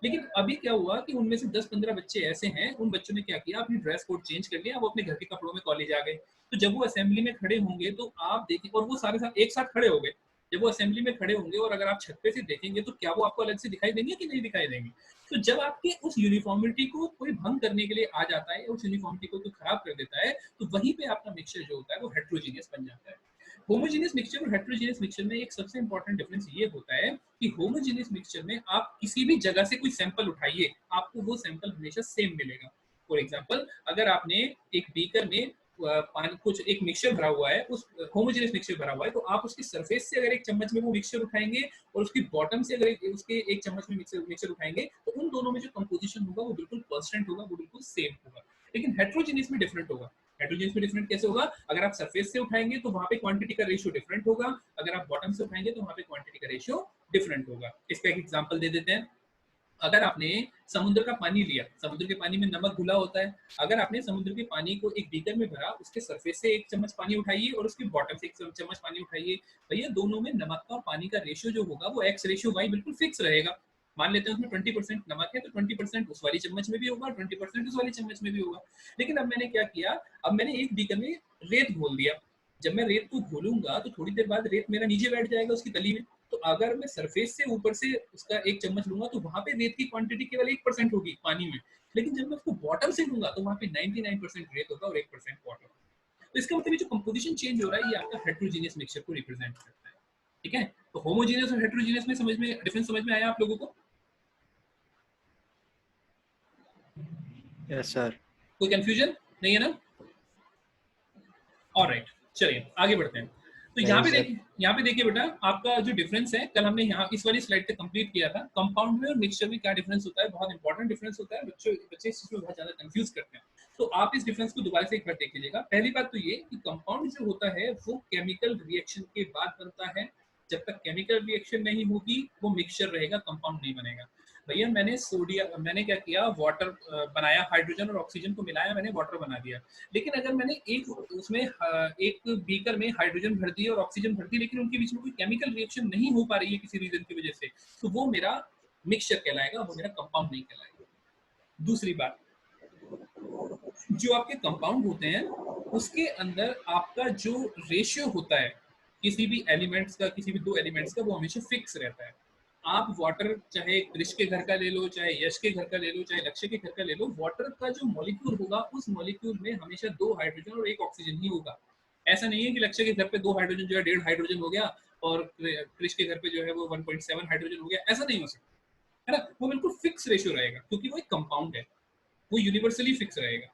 लेकिन अभी क्या हुआ कि उनमें से 10-15 बच्चे ऐसे हैं, उन बच्चों ने क्या किया, अपनी ड्रेस कोड चेंज कर लिया, वो अपने घर के कपड़ों में कॉलेज आ गए। तो जब वो असेंबली में खड़े होंगे तो आप देखिए, और वो सारे साथ एक साथ खड़े हो गए, जब वो असेंबली में खड़े होंगे और अगर आप छत पे से देखेंगे तो क्या वो आपको अलग से दिखाई देंगे कि नहीं दिखाई देंगे? तो जब आपके उस यूनिफॉर्मिटी को कोई भंग करने के लिए आ जाता है, उस यूनिफॉर्मिटी को कोई खराब कर देता है, तो वहीं पे आपका मिक्सचर जो होता है वो हेट्रोजीनियस बन जाता है। होमोजीनियस मिक्सचर और हेट्रोजीनियस मिक्सचर में एक सबसे इंपॉर्टेंट डिफरेंस ये होता है कि होमोजीनियस मिक्सचर में आप किसी भी जगह से कोई सैंपल उठाइए, आपको वो सैंपल हमेशा सेम मिलेगा। फॉर एग्जांपल, अगर आपने एक बीकर में पानी कुछ एक मिक्सचर भरा हुआ है, उस होमोजेनियस मिक्सचर भरा हुआ है, तो आप उसकी सरफेस से अगर एक चम्मच में वो मिक्सचर उठाएंगे और उसकी बॉटम से अगर उसके एक चम्मच में मिक्सचर उठाएंगे तो उन दोनों में जो कंपोजिशन होगा वो बिल्कुल कांस्टेंट होगा, वो बिल्कुल सेम होगा। लेकिन हेट्रोजीनियस में डिफरेंट होगा। हेट्रोजीनियस में डिफरेंट कैसे होगा? अगर आप सरफेस से उठाएंगे तो वहां पे क्वांटिटी का रेशियो डिफरेंट होगा, अगर आप बॉटम से उठाएंगे तो वहां पे क्वांटिटी का रेशियो डिफरेंट होगा। इसका एक एग्जांपल दे देते हैं। अगर आपने समुद्र का पानी लिया, समुद्र के पानी में नमक घुला होता है, अगर आपने समुद्र के पानी को एक बीकर में भरा, उसके सरफेस से एक चम्मच पानी उठाइए और उसके बॉटम से एक चम्मच पानी उठाइए, भैया दोनों में नमक का और पानी का रेशियो जो होगा वो x रेशियो y बिल्कुल फिक्स रहेगा। मान लेते हैं उसमें 20% नमक है तो 20% उस वाली चम्मच में भी होगा, 20% उस वाली चम्मच में भी होगा। लेकिन अब मैंने क्या किया, अब मैंने एक बीकर में रेत घोल दिया। जब मैं रेत को घोलूंगा तो थोड़ी देर बाद रेत मेरा नीचे बैठ जाएगा उसकी तली में। तो अगर मैं सरफेस से ऊपर से उसका एक चम्मच लूंगा तो वहां पे रेत की क्वांटिटी केवल 1% होगी पानी में। लेकिन जब मैं उसको बॉटम से लूंगा तो वहां पे 99% रेत होगा और 1% वाटर। तो इसका मतलब जो कंपोजिशन चेंज हो रहा है ये आपका हेट्रोजीनियस मिक्सचर को रिप्रेजेंट करता है, ठीक है। तो होमोजीनियस और हेट्रोजीनियस में समझ में डिफरेंस समझ में आया आप लोगों को? Yes sir. कोई कंफ्यूजन नहीं है ना? ऑलराइट, चलिए आगे बढ़ते हैं। तो यहाँ नहीं पे सर। देखिए, यहाँ पे देखिए बेटा, आपका जो डिफरेंस है कल हमने यहाँ इस वाली स्लाइड पे कंप्लीट किया था, कंपाउंड में और मिक्सचर में क्या डिफरेंस होता है, बहुत इंपॉर्टेंट डिफरेंस होता है। बच्चे इस चीज में बहुत ज्यादा कंफ्यूज करते हैं। तो आप इस डिफरेंस को दोबारा से एक बार देख लीजिएगा। पहली बात तो ये कि कंपाउंड जो होता है वो केमिकल रिएक्शन के बाद बनता है, जब तक केमिकल रिएक्शन नहीं होगी वो मिक्सचर रहेगा, कंपाउंड नहीं बनेगा। भैया मैंने क्या किया, वाटर बनाया, हाइड्रोजन और ऑक्सीजन को मिलाया, मैंने वाटर बना दिया। लेकिन अगर मैंने एक बीकर में हाइड्रोजन भर दी और ऑक्सीजन भर दी, लेकिन उनके बीच में कोई केमिकल रिएक्शन नहीं हो पा रही है किसी रीजन की वजह से, तो वो मेरा मिक्सचर कहलाएगा, वो मेरा कंपाउंड नहीं कहलाएगा। दूसरी बात, जो आपके कंपाउंड होते हैं उसके अंदर आपका जो रेशियो होता है किसी भी एलिमेंट्स का, किसी भी दो एलिमेंट्स का, वो हमेशा फिक्स रहता है। आप वाटर चाहे कृष के घर का ले लो, चाहे यश के घर का ले लो, चाहे लक्ष्य के घर का ले लो, वाटर का जो मॉलिक्यूल होगा उस मॉलिक्यूल में हमेशा 2 हाइड्रोजन और 1 ऑक्सीजन ही होगा। ऐसा नहीं है कि लक्ष्य के घर पे 2 हाइड्रोजन जो है 1.5 हाइड्रोजन हो गया और कृष के घर पे जो है वो 1.7 हाइड्रोजन हो गया, ऐसा नहीं हो सकता है ना। वो बिल्कुल फिक्स रेशियो रहेगा क्योंकि वो एक कंपाउंड है, वो यूनिवर्सली फिक्स रहेगा।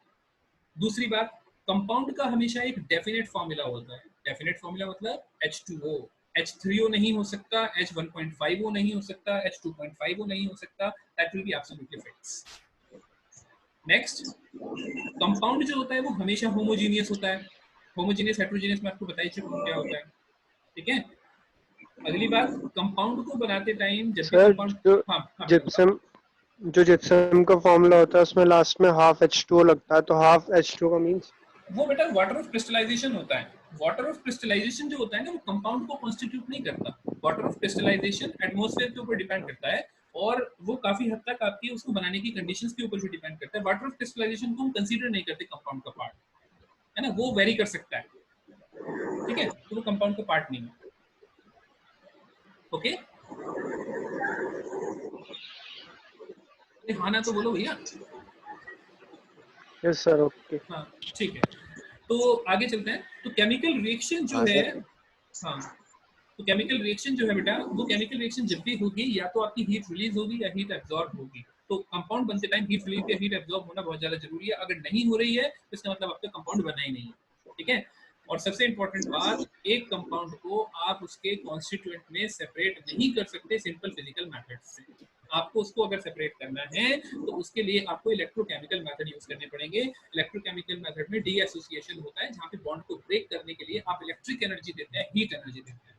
दूसरी बात, कंपाउंड का हमेशा एक डेफिनेट फॉर्मूला होता है। डेफिनेट फॉर्मूला मतलब H2O, H3O नहीं हो सकता, H1.5O नहीं हो सकता, H2.5O नहीं हो सकता, that will be absolutely fix. Next, compound जो होता है वो हमेशा होमोजीनियस होता है। होमोजीनियस हेटेरोजीनियस में आपको बताई चुका हूं क्या होता है, ठीक है। अगली बात, कंपाउंड को बनाते टाइम जब भी सर कंपाउंड, जो हाँ हाँ जिप्सम का फॉर्मूला होता है उसमें लास्ट में हाफ H2O लगता है, तो हाफ H2O का मींस वो बेटा वाटर ऑफ क्रिस्टलाइजेशन होता है। वाटर ऑफ क्रिस्टलाइजेशन जो होता है ना, वो कंपाउंड को कॉन्स्टिट्यूट नहीं करता। वाटर ऑफ क्रिस्टलाइजेशन एटमॉस्फेयर के ऊपर डिपेंड करता है और वो काफी हद तक आपकी उसको बनाने की कंडीशंस के ऊपर भी डिपेंड करता है। वाटर ऑफ क्रिस्टलाइजेशन को हम कंसीडर नहीं करते कंपाउंड का पार्ट, है ना, वो वेरी कर सकता है, ठीक है, तो वो कंपाउंड का पार्ट नहीं है। ओके, हाँ ना तो बोलो भैया। Yes sir, okay. हाँ ठीक है, तो आगे चलते हैं। तो केमिकल रिएक्शन जो हाँ है, सर। हाँ, तो केमिकल रिएक्शन जो है बेटा, वो केमिकल रिएक्शन जब भी होगी या तो आपकी हीट रिलीज होगी या हीट एब्जॉर्ब होगी। तो कंपाउंड बनते टाइम हीट रिलीज या हीट एब्जॉर्ब होना बहुत ज्यादा जरूरी है। अगर नहीं हो रही है तो इसका मतलब आपका कंपाउंड बना ही नहीं है, ठीक है। और सबसे इंपॉर्टेंट बात, एक कंपाउंड को आप उसके कॉन्स्टिट्यूएंट में सेपरेट नहीं कर सकते सिंपल फिजिकल मेथड से। आपको उसको अगर सेपरेट करना है तो उसके लिए आपको इलेक्ट्रोकेमिकल मेथड यूज करने पड़ेंगे। इलेक्ट्रोकेमिकल मेथड में डी एसोसिएशन होता है, जहाँ पे बॉन्ड को ब्रेक करने के लिए आप इलेक्ट्रिक एनर्जी देते हैं, हीट एनर्जी देते हैं।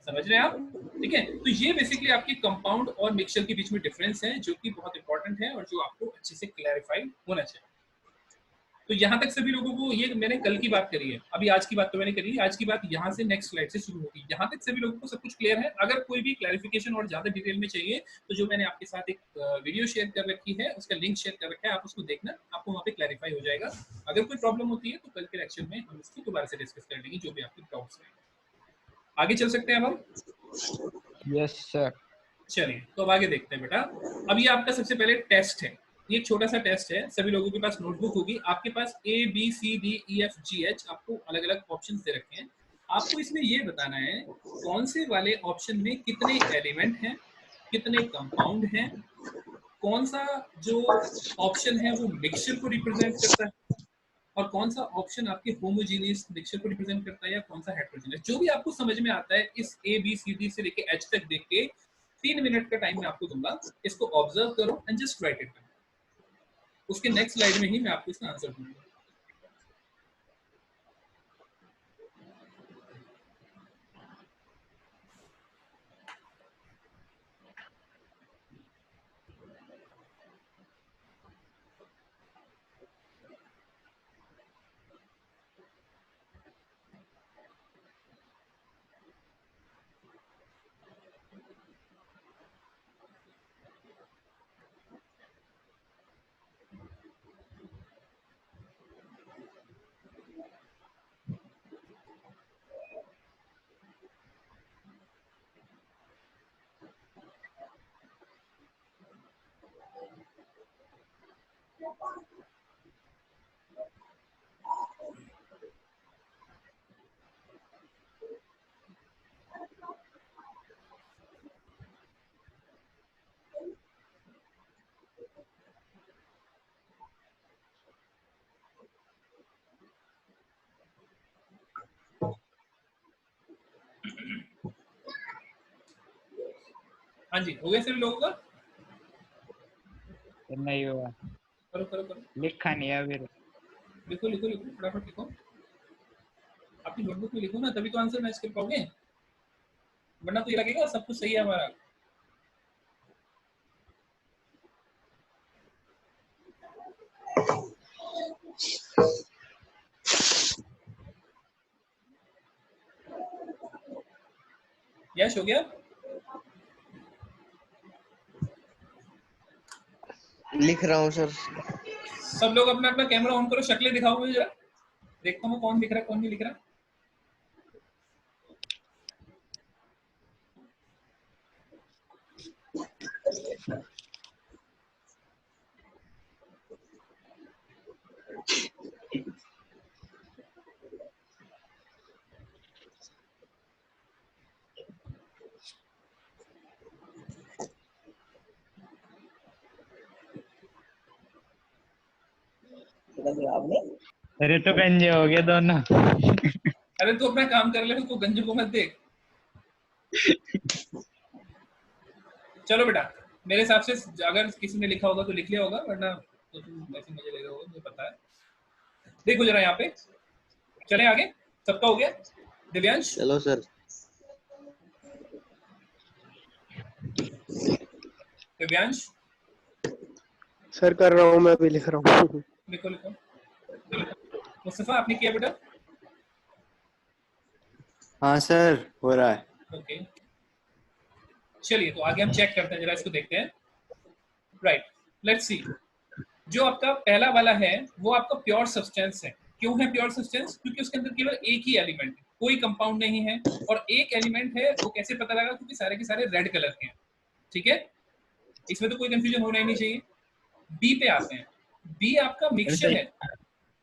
समझ रहे हैं आप, ठीक है। तो ये बेसिकली आपकी कंपाउंड और मिक्सचर के बीच में डिफरेंस है, जो कि बहुत इंपॉर्टेंट है और जो आपको अच्छे से क्लैरिफाई होना चाहिए। तो यहाँ तक सभी लोगों को, ये मैंने कल की बात करी है, अभी आज की बात तो मैंने करी है, आज की बात यहाँ से नेक्स्ट स्लाइड से शुरू होगी। यहाँ तक सभी लोगों को सब कुछ क्लियर है? अगर कोई भी क्लैरिफिकेशन और ज्यादा डिटेल में चाहिए तो जो मैंने आपके साथ एक वीडियो शेयर कर रखी है, उसका लिंक शेयर कर रखा है, आप उसको देखना, आपको वहाँ पे क्लैरिफाई हो जाएगा। अगर कोई प्रॉब्लम होती है तो कल के लेक्चर में हम इसको दोबारा से डिस्कस कर लेंगे, जो भी आपके डाउट्स हैं। आगे चल सकते हैं अब हम? Yes sir. चलिए, तो अब आगे देखते हैं बेटा। अब ये आपका सबसे पहले टेस्ट है, ये एक छोटा सा टेस्ट है। सभी लोगों के पास नोटबुक होगी, आपके पास ABCDEFGH आपको अलग अलग ऑप्शन दे रखे हैं। आपको इसमें ये बताना है कौन से वाले ऑप्शन में कितने एलिमेंट हैं, कितने कंपाउंड हैं, कौन सा जो ऑप्शन है वो मिक्सचर को रिप्रेजेंट करता है और कौन सा ऑप्शन आपके होमोजीनियस मिक्सचर को रिप्रेजेंट करता है या कौन सा हेटेरोजीनियस। जो भी आपको समझ में आता है इस ABCD से लेके H तक देख के 3 मिनट का टाइम मैं आपको दूंगा, इसको ऑब्जर्व करो एंड जस्ट राइट इट। उसके नेक्स्ट स्लाइड में ही मैं आपको इसका आंसर दूंगा। हाँ जी, हो गया सभी लोगों का? नहीं हुआ, करो करो करो, लिखा नहीं है अभी। लिखो लिखो लिखो, फटाफट लिखो, अपनी नोटबुक में लिखो ना, तभी तो आंसर मैच कर पाओगे। वरना तो ये लगेगा सब कुछ सही है हमारा। यश हो गया? लिख रहा हूँ सर। सब लोग अपना अपना कैमरा ऑन करो, शक्लें दिखाओ मुझे जरा, देखता हूँ कौन लिख रहा है कौन नहीं लिख रहा। आपने अरे तो गंजे हो गए दोनों। अरे तू अपना काम कर ले, उसको गंजू को मत देख। चलो बेटा, मेरे हिसाब से अगर किसी ने लिखा होगा तो लिख लिया होगा, वरना तो तुम ऐसे मजे ले रहे होगे, मुझे पता है। देखो जरा यहाँ पे, चले आगे, सबका हो गया? दिव्यांश? चलो सर। दिव्यांश सर कर रहा हूँ, मैं भी लिख रहा हूँ। लिखो लिखो। मुस्तफा आपने किया बेटा? हाँ सर हो रहा है। ओके, चलिए तो आगे हम चेक करते हैं, जरा इसको देखते हैं। Right, let's see. जो आपका पहला वाला है वो आपका प्योर सब्सटेंस है। क्यों है प्योर सब्सटेंस? क्योंकि उसके अंदर केवल एक ही एलिमेंट है, कोई कंपाउंड नहीं है, और एक एलिमेंट है। वो कैसे पता लगा? क्योंकि सारे के सारे रेड कलर के हैं। ठीक है, इसमें तो कोई कंफ्यूजन होना ही नहीं चाहिए। बी पे आते हैं। बी आपका मिक्सचर है।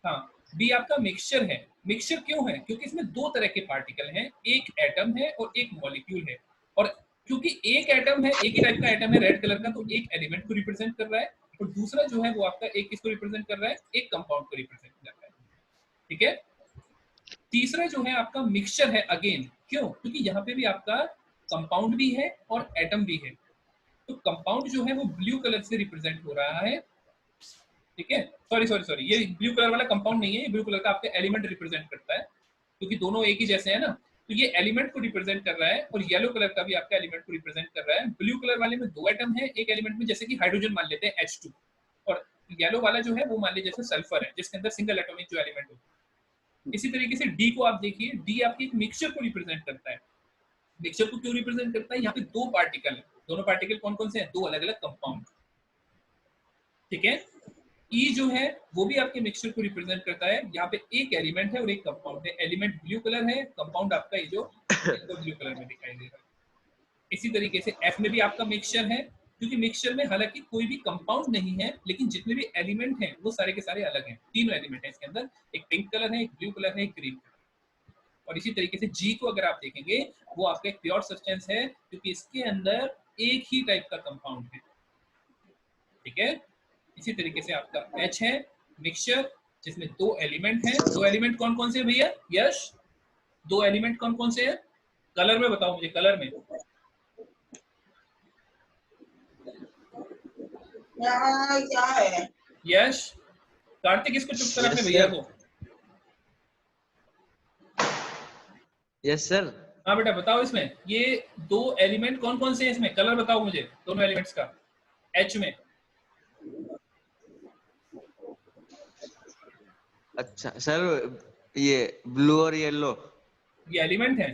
हाँ, बी आपका मिक्सचर है। मिक्सचर क्यों है? क्योंकि इसमें दो तरह के पार्टिकल हैं, एक एटम है और एक मॉलिक्यूल है। और क्योंकि एक एटम है, एक ही टाइप का एटम है रेड कलर का, तो एक एलिमेंट को रिप्रेजेंट कर रहा है, और दूसरा जो है वो आपका एक किसको रिप्रेजेंट कर रहा है? एक कंपाउंड को रिप्रेजेंट कर रहा है। ठीक है, तीसरा जो है आपका मिक्सचर है अगेन। क्यों? क्योंकि यहाँ पे भी आपका कंपाउंड भी है और एटम भी है। तो कंपाउंड जो है वो ब्लू कलर से रिप्रेजेंट हो रहा है। ठीक है, सॉरी सॉरी सॉरी, ये ब्लू कलर वाला कंपाउंड नहीं है, ये ब्लू कलर का आपका एलिमेंट रिप्रेजेंट करता है, क्योंकि दोनों एक ही जैसे हैं ना। तो ये एलिमेंट को रिप्रेजेंट कर रहा है, और येलो कलर का भी आपका एलिमेंट को रिप्रेजेंट कर रहा है। ब्लू कलर वाले में दो एटम है एक एलिमेंट में, जैसे कि हाइड्रोजन मान लेते हैं H2, और येलो वाला जो है वो मान लीजिए जैसे सल्फर है, जिसके अंदर सिंगल एटॉमिक जो एलिमेंट होता है। इसी तरीके से डी को आप देखिए, डी आपके एक मिक्सचर को रिप्रेजेंट करता है। मिक्सचर को क्यों रिप्रेजेंट करता है? यहाँ पे दो पार्टिकल है, दोनों पार्टिकल कौन कौन से हैं? दो अलग अलग कंपाउंड। ठीक है, ई जो है वो भी आपके मिक्सचर को रिप्रेजेंट करता है। यहाँ पे एक एलिमेंट है और एक कंपाउंड है। एलिमेंट ब्लू कलर है, कंपाउंड आपका ये जो ब्लू कलर में दिखाई दे रहा है। इसी तरीके से एफ में भी आपका मिक्सचर है, क्योंकि मिक्सचर में हालांकि कोई भी कंपाउंड नहीं है, लेकिन जितने भी एलिमेंट हैं वो सारे के सारे अलग हैं। तीनों एलिमेंट हैं इसके अंदर, एक पिंक कलर है, एक ब्लू कलर है, एक ग्रीन कलर। और इसी तरीके से जी को अगर आप देखेंगे, वो आपका एक प्योर सब्सटेंस है, क्योंकि इसके अंदर एक ही टाइप का कंपाउंड है। ठीक है, इसी तरीके से आपका H है मिक्सचर, जिसमें दो एलिमेंट हैं। दो एलिमेंट कौन कौन से भैया? यश, दो एलिमेंट कौन कौन से हैं? कलर में बताओ मुझे, कलर में। क्या है? यश, कार्तिक इसको चुप कर अपने भैया को। Yes sir. हाँ बेटा बताओ, इसमें ये दो एलिमेंट कौन कौन से हैं? इसमें कलर बताओ मुझे दोनों एलिमेंट्स का। H में अच्छा सर, ये ब्लू और येलो। ये एलिमेंट है?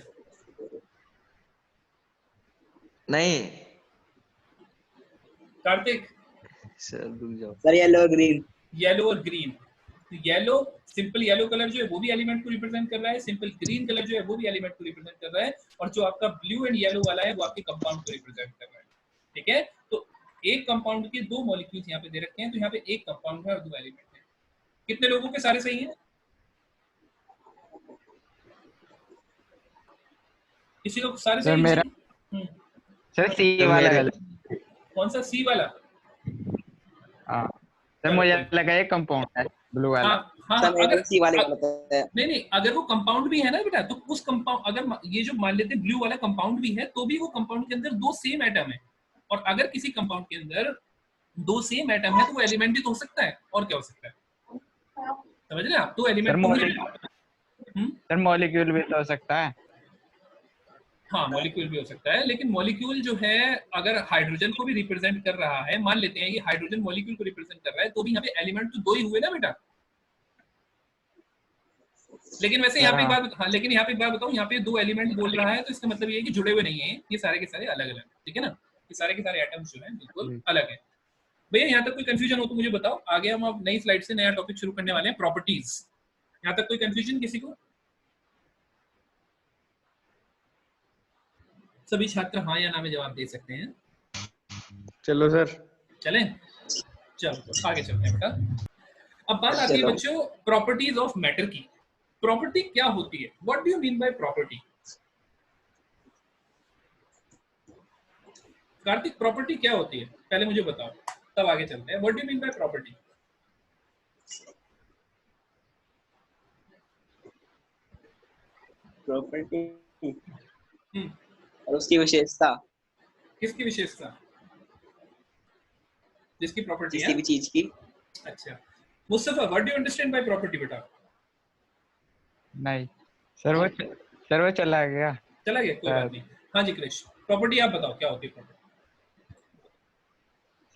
नहीं कार्तिक, सर, रुक जाओ सर येलो ग्रीन। येलो और ग्रीन। तो येलो, सिंपल येलो कलर जो है वो भी एलिमेंट को रिप्रेजेंट कर रहा है, सिंपल ग्रीन कलर जो है वो भी एलिमेंट को रिप्रेजेंट कर रहा है, और जो आपका ब्लू एंड येलो वाला है वो आपके कंपाउंड को रिप्रेजेंट कर रहा है। ठीक है, तो एक कंपाउंड के दो मॉलिक्यूल्स यहाँ पे दे रखे हैं, तो यहाँ पे एक कंपाउंड है और दो एलिमेंट है। कितने लोगों के सारे सही हैं? किसी को सारे सर सही मेरा हैं? सर सी वाला गलत। कौन सा? सी वाला? हाँ सर, मुझे लगा ये कंपाउंड है ब्लू वाला। हाँ हाँ, सर अगर सी वाले गलत है। नहीं नहीं, अगर वो कंपाउंड भी है ना बेटा, तो उस कंपाउंड, अगर ये जो मान लेते हैं ब्लू वाला कंपाउंड भी है, तो भी वो कंपाउंड के अंदर दो सेम एटम है। और अगर किसी कंपाउंड के अंदर दो सेम एटम है, तो वो एलिमेंट भी तो हो सकता है, और क्या हो सकता है? समझ रहे हैं आप? तो एलिमेंट सर मॉलिक्यूल भी तो हो सकता है। हाँ मॉलिक्यूल भी हो सकता है, लेकिन मॉलिक्यूल जो है अगर हाइड्रोजन को भी रिप्रेजेंट कर रहा है, मान लेते हैं कि हाइड्रोजन मॉलिक्यूल को रिप्रेजेंट कर रहा है, तो भी यहाँ पे एलिमेंट तो 2 ही हुए ना बेटा। लेकिन वैसे यहाँ सर पे एक हाँ। बात, हाँ लेकिन यहाँ पे एक बात बताऊँ, यहाँ पे 2 एलिमेंट बोल रहा है तो इसका मतलब ये है कि जुड़े हुए नहीं है, ये सारे के सारे अलग अलग, ठीक है ना, ये सारे के सारे एटम्स जो है बिल्कुल जी। अलग है। भैया यहाँ तक कोई कंफ्यूजन हो तो मुझे बताओ, आगे हम अब नई स्लाइड से नया टॉपिक शुरू करने वाले हैं, प्रॉपर्टीज। यहाँ तक कोई कंफ्यूजन किसी को? सभी छात्र हाँ या ना में जवाब दे सकते हैं। चलो सर। चलें, चलो तो आगे चलते हैं बेटा। अब बात आती है चलो। बच्चों प्रॉपर्टीज ऑफ मैटर की। प्रॉपर्टी क्या होती है? What do you mean by property? Kartik property क्या होती है पहले मुझे बताओ, तब आगे चलते हैं। What do you mean by property? Property hmm, और उसकी विशेषता, किसकी विशेषता? जिसकी प्रॉपर्टी किसी है। भी चीज की। अच्छा Mustafa, what do you understand by property बेटा? नहीं सर वो चला गया। चला गया, कोई बात नहीं। हाँ जी क्रिश, प्रॉपर्टी आप बताओ क्या होती है प्रॉपर्टी?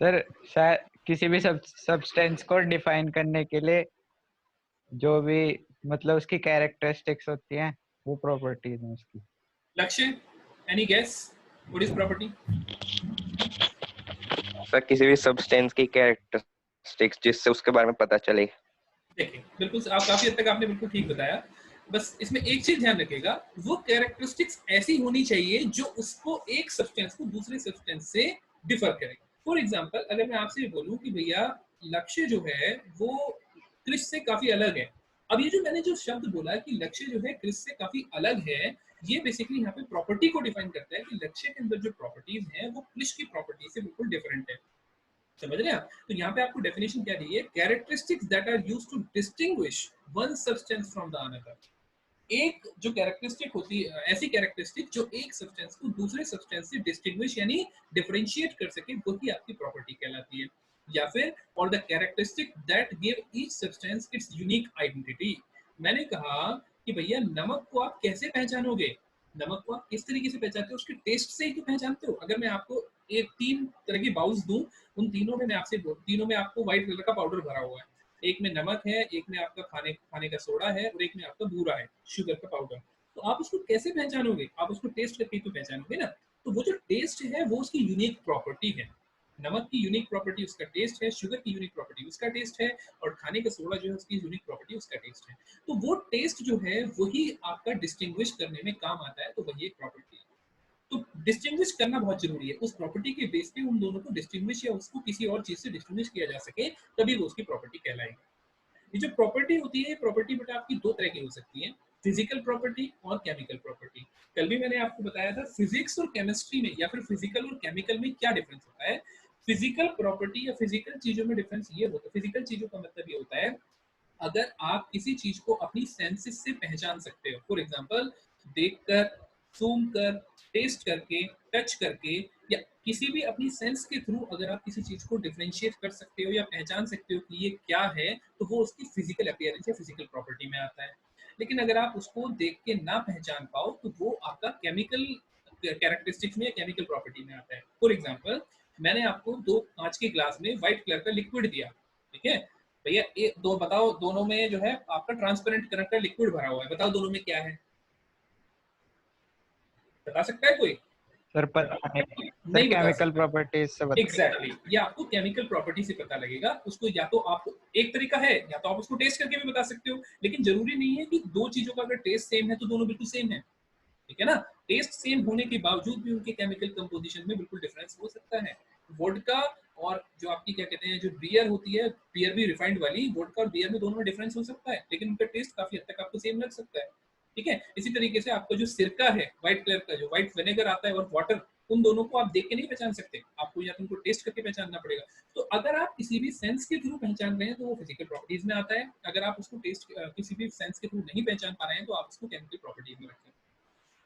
सर शायद किसी भी सब्सटेंस को डिफाइन करने के लिए जो भी मतलब उसकी कैरेक्टरिस्टिक्स होती हैं वो प्रॉपर्टीज हैं उसकी। Lakshya, any guess what is property? Sir किसी भी सब्सटेंस की कैरेक्टरिस्टिक्स जिससे उसके बारे में पता चले। देखिए बिल्कुल आप काफी हद तक आपने बिल्कुल ठीक बताया, बस इसमें एक चीज ध्यान रखिएगा, वो कैरेक्टरिस्टिक्स ऐसी होनी चाहिए जो उसको एक सब्सटेंस को दूसरे सब्सटेंस से डिफर करे। फॉर एग्जांपल अगर मैं आपसे ये बोलूं कि भैया लक्ष्य जो है वो क्रिश से काफी अलग है, अब ये जो मैंने जो शब्द बोला कि लक्ष्य जो है क्रिश से काफी अलग है, ये बेसिकली यहाँ पे प्रॉपर्टी को डिफाइन करता है कि लक्ष्य के अंदर जो प्रॉपर्टीज हैं वो क्रिश की प्रॉपर्टी से बिल्कुल डिफरेंट है। समझ रहे हैं आप? तो यहाँ पे आपको डेफिनेशन क्या दी है? Characteristics that are used to distinguish one substance from the another. एक जो कैरेक्टरिस्टिक होती है, ऐसी कैरेक्टरिस्टिक जो एक सब्सटेंस को दूसरे सब्सटेंस से डिस्टिंग्विश यानी डिफरेंशिएट कर सके, वही आपकी प्रॉपर्टी कहलाती है। या फिर और the characteristic that give each substance it's unique identity. मैंने कहा कि भैया नमक को आप कैसे पहचानोगे? नमक को आप किस तरीके से पहचानते हो? उसके टेस्ट से ही तो पहचानते हो। अगर मैं आपको एक 3 तरह की बाउल्स दूं, उन तीनों में मैं आपसे तीनों में आपको व्हाइट कलर का पाउडर भरा हुआ है, एक में नमक है, एक में आपका खाने का सोडा है और एक में आपका बूरा है, शुगर का पाउडर। तो आप उसको कैसे पहचानोगे? आप उसको टेस्ट करके तो पहचानोगे ना। तो वो जो टेस्ट है वो उसकी यूनिक प्रॉपर्टी है। नमक की यूनिक प्रॉपर्टी उसका टेस्ट है, शुगर की यूनिक प्रॉपर्टी उसका टेस्ट है, और खाने का सोडा जो है उसकी यूनिक प्रॉपर्टी उसका टेस्ट है। तो वो टेस्ट जो है वही आपका डिस्टिंग्विश करने में काम आता है, तो वही एक प्रॉपर्टी है। तो डिस्टिंग्विश करना बहुत जरूरी है, उस प्रॉपर्टी के बेस पे उन दोनों को डिस्टिंग्विश या उसको किसी और चीज से डिस्टिंग्विश किया जा सके, तभी वो उसकी प्रॉपर्टी कहलाएगी। ये जो प्रॉपर्टी होती है, प्रॉपर्टी बेटा आपकी 2 तरह की हो सकती है, फिजिकल प्रॉपर्टी और केमिकल प्रॉपर्टी। कल भी मैंने आपको बताया था फिजिक्स और केमिस्ट्री में या फिर फिजिकल और केमिकल में क्या डिफरेंस होता है। फिजिकल प्रॉपर्टी या फिजिकल चीजों में डिफरेंस ये होता है, फिजिकल चीजों का मतलब ये होता है अगर आप किसी चीज को अपनी सेंसेस से पहचान सकते हो, फॉर एग्जांपल देखकर, सूंघ कर, टेस्ट करके, टच करके, या किसी भी अपनी सेंस के थ्रू अगर आप किसी चीज को डिफरेंशिएट कर सकते हो या पहचान सकते हो कि ये क्या है, तो वो उसकी फिजिकल अपीयरेंस या फिजिकल प्रॉपर्टी में आता है। लेकिन अगर आप उसको देख के ना पहचान पाओ तो वो आपका केमिकल कैरेक्टरिस्टिक्स में या केमिकल प्रॉपर्टी में आता है। फॉर एग्जांपल मैंने आपको 2 कांच के ग्लास में व्हाइट कलर का लिक्विड दिया, ठीक है भैया, दो बताओ, दोनों में जो है आपका ट्रांसपेरेंट कलर का लिक्विड भरा हुआ है, बताओ दोनों में क्या है? बता सकता है कोई? सर पता नहीं सर नहीं बता केमिकल प्रॉपर्टीज से बता। एग्जैक्टली, ये आपको केमिकल प्रॉपर्टी से पता लगेगा। उसको या तो आपको एक तरीका है, या तो आप उसको टेस्ट करके भी बता सकते हो, लेकिन जरूरी नहीं है कि 2 चीजों का अगर टेस्ट सेम है तो दोनों बिल्कुल सेम है, ठीक है ना। टेस्ट सेम होने के बावजूद भी उनके केमिकल कंपोजिशन में बिल्कुल डिफरेंस हो सकता है। वोडका और जो आपकी क्या कहते हैं, जो बियर होती है, बियर भी रिफाइंड वाली, वोडका और बियर में दोनों में डिफरेंस हो सकता है, लेकिन उनका टेस्ट काफी हद तक आपको सेम लग सकता है, ठीक है। इसी तरीके से आपका जो सिरका है व्हाइट कलर का, जो व्हाइट विनेगर आता है, और वाटर, उन दोनों को आप देख के नहीं पहचान सकते, आपको या तो उनको टेस्ट करके पहचानना पड़ेगा। तो अगर आप किसी भी सेंस के थ्रू पहचान रहे हैं तो वो फिजिकल प्रॉपर्टीज में आता है, अगर आप उसको टेस्ट किसी भी सेंस के थ्रू नहीं पहचान पा रहे हैं तो आप उसको केमिकल प्रॉपर्टीज में रखें।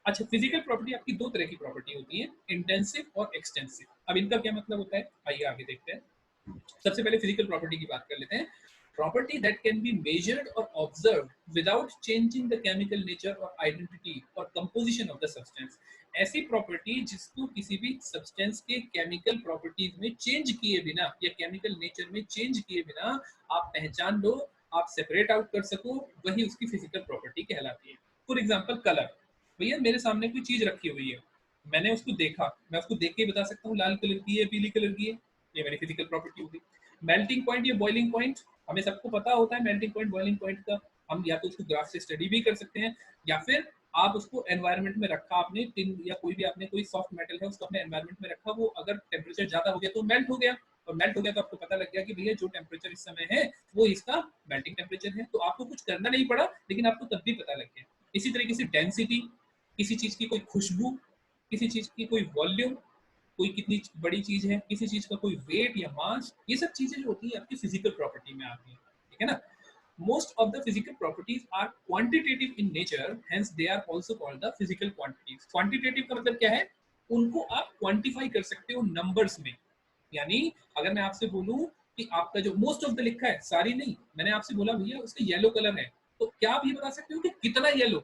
अच्छा, फिजिकल प्रॉपर्टी आपकी 2 तरह की प्रॉपर्टी होती है, इंटेंसिव और एक्सटेंसिव। अब इनका क्या मतलब होता है, आइए आगे देखते हैं। सबसे पहले फिजिकल प्रॉपर्टी की बात कर लेते हैं। Property that can be measured और observed without changing the chemical nature और आइडेंटिटी और कंपोजिशन ऑफ द सब्सटेंस। ऐसी प्रॉपर्टी जिसको किसी भी सब्सटेंस के केमिकल प्रॉपर्टीज में चेंज किए बिना या केमिकल नेचर में चेंज किए बिना आप पहचान लो, आप सेपरेट आउट कर सको, वही उसकी फिजिकल प्रॉपर्टी कहलाती है। फॉर एग्जांपल कलर, भैया मेरे सामने कोई चीज रखी हुई है, मैंने उसको देखा, मैं उसको देख के ही बता सकता हूँ लाल कलर की है, पीली कलर की है, ये मेरी फिजिकल प्रॉपर्टी होगी। मेल्टिंग पॉइंट या बॉइलिंग पॉइंट, हमें सबको पता होता है मेल्टिंग पॉइंट बॉइलिंग पॉइंट का, हम या तो उसको ग्राफ से स्टडी भी कर सकते हैं या फिर आप उसको एनवायरनमेंट में रखा, आपने टिन या कोई भी आपने कोई सॉफ्ट मेटल है उसको अपने एनवायरनमेंट में रखा, वो अगर टेम्परेचर ज्यादा हो गया तो मेल्ट हो गया, और मेल्ट हो गया तो आपको पता लग गया कि भैया जो टेम्परेचर इस समय है वो इसका मेल्टिंग टेम्परेचर है। तो आपको कुछ करना नहीं पड़ा, लेकिन आपको तब भी पता लग गया। इसी तरीके से डेंसिटी, किसी चीज की कोई खुशबू, किसी चीज की कोई वॉल्यूम, कोई कितनी बड़ी चीज है, किसी चीज का कोई वेट या मास, ये सब चीजें जो होती है आपकी फिजिकल प्रॉपर्टी में आती है, ठीक है ना। Most of the physical properties are quantitative in nature, hence they are also called the physical quantities. Quantitative का मतलब क्या है, उनको आप क्वांटिफाई कर सकते हो नंबर्स में। यानी अगर मैं आपसे बोलूं कि आपका जो मोस्ट ऑफ द लिखा है, सारी नहीं, मैंने आपसे बोला भैया उसका येलो कलर है, तो क्या आप ये बता सकते हो कि कितना येलो?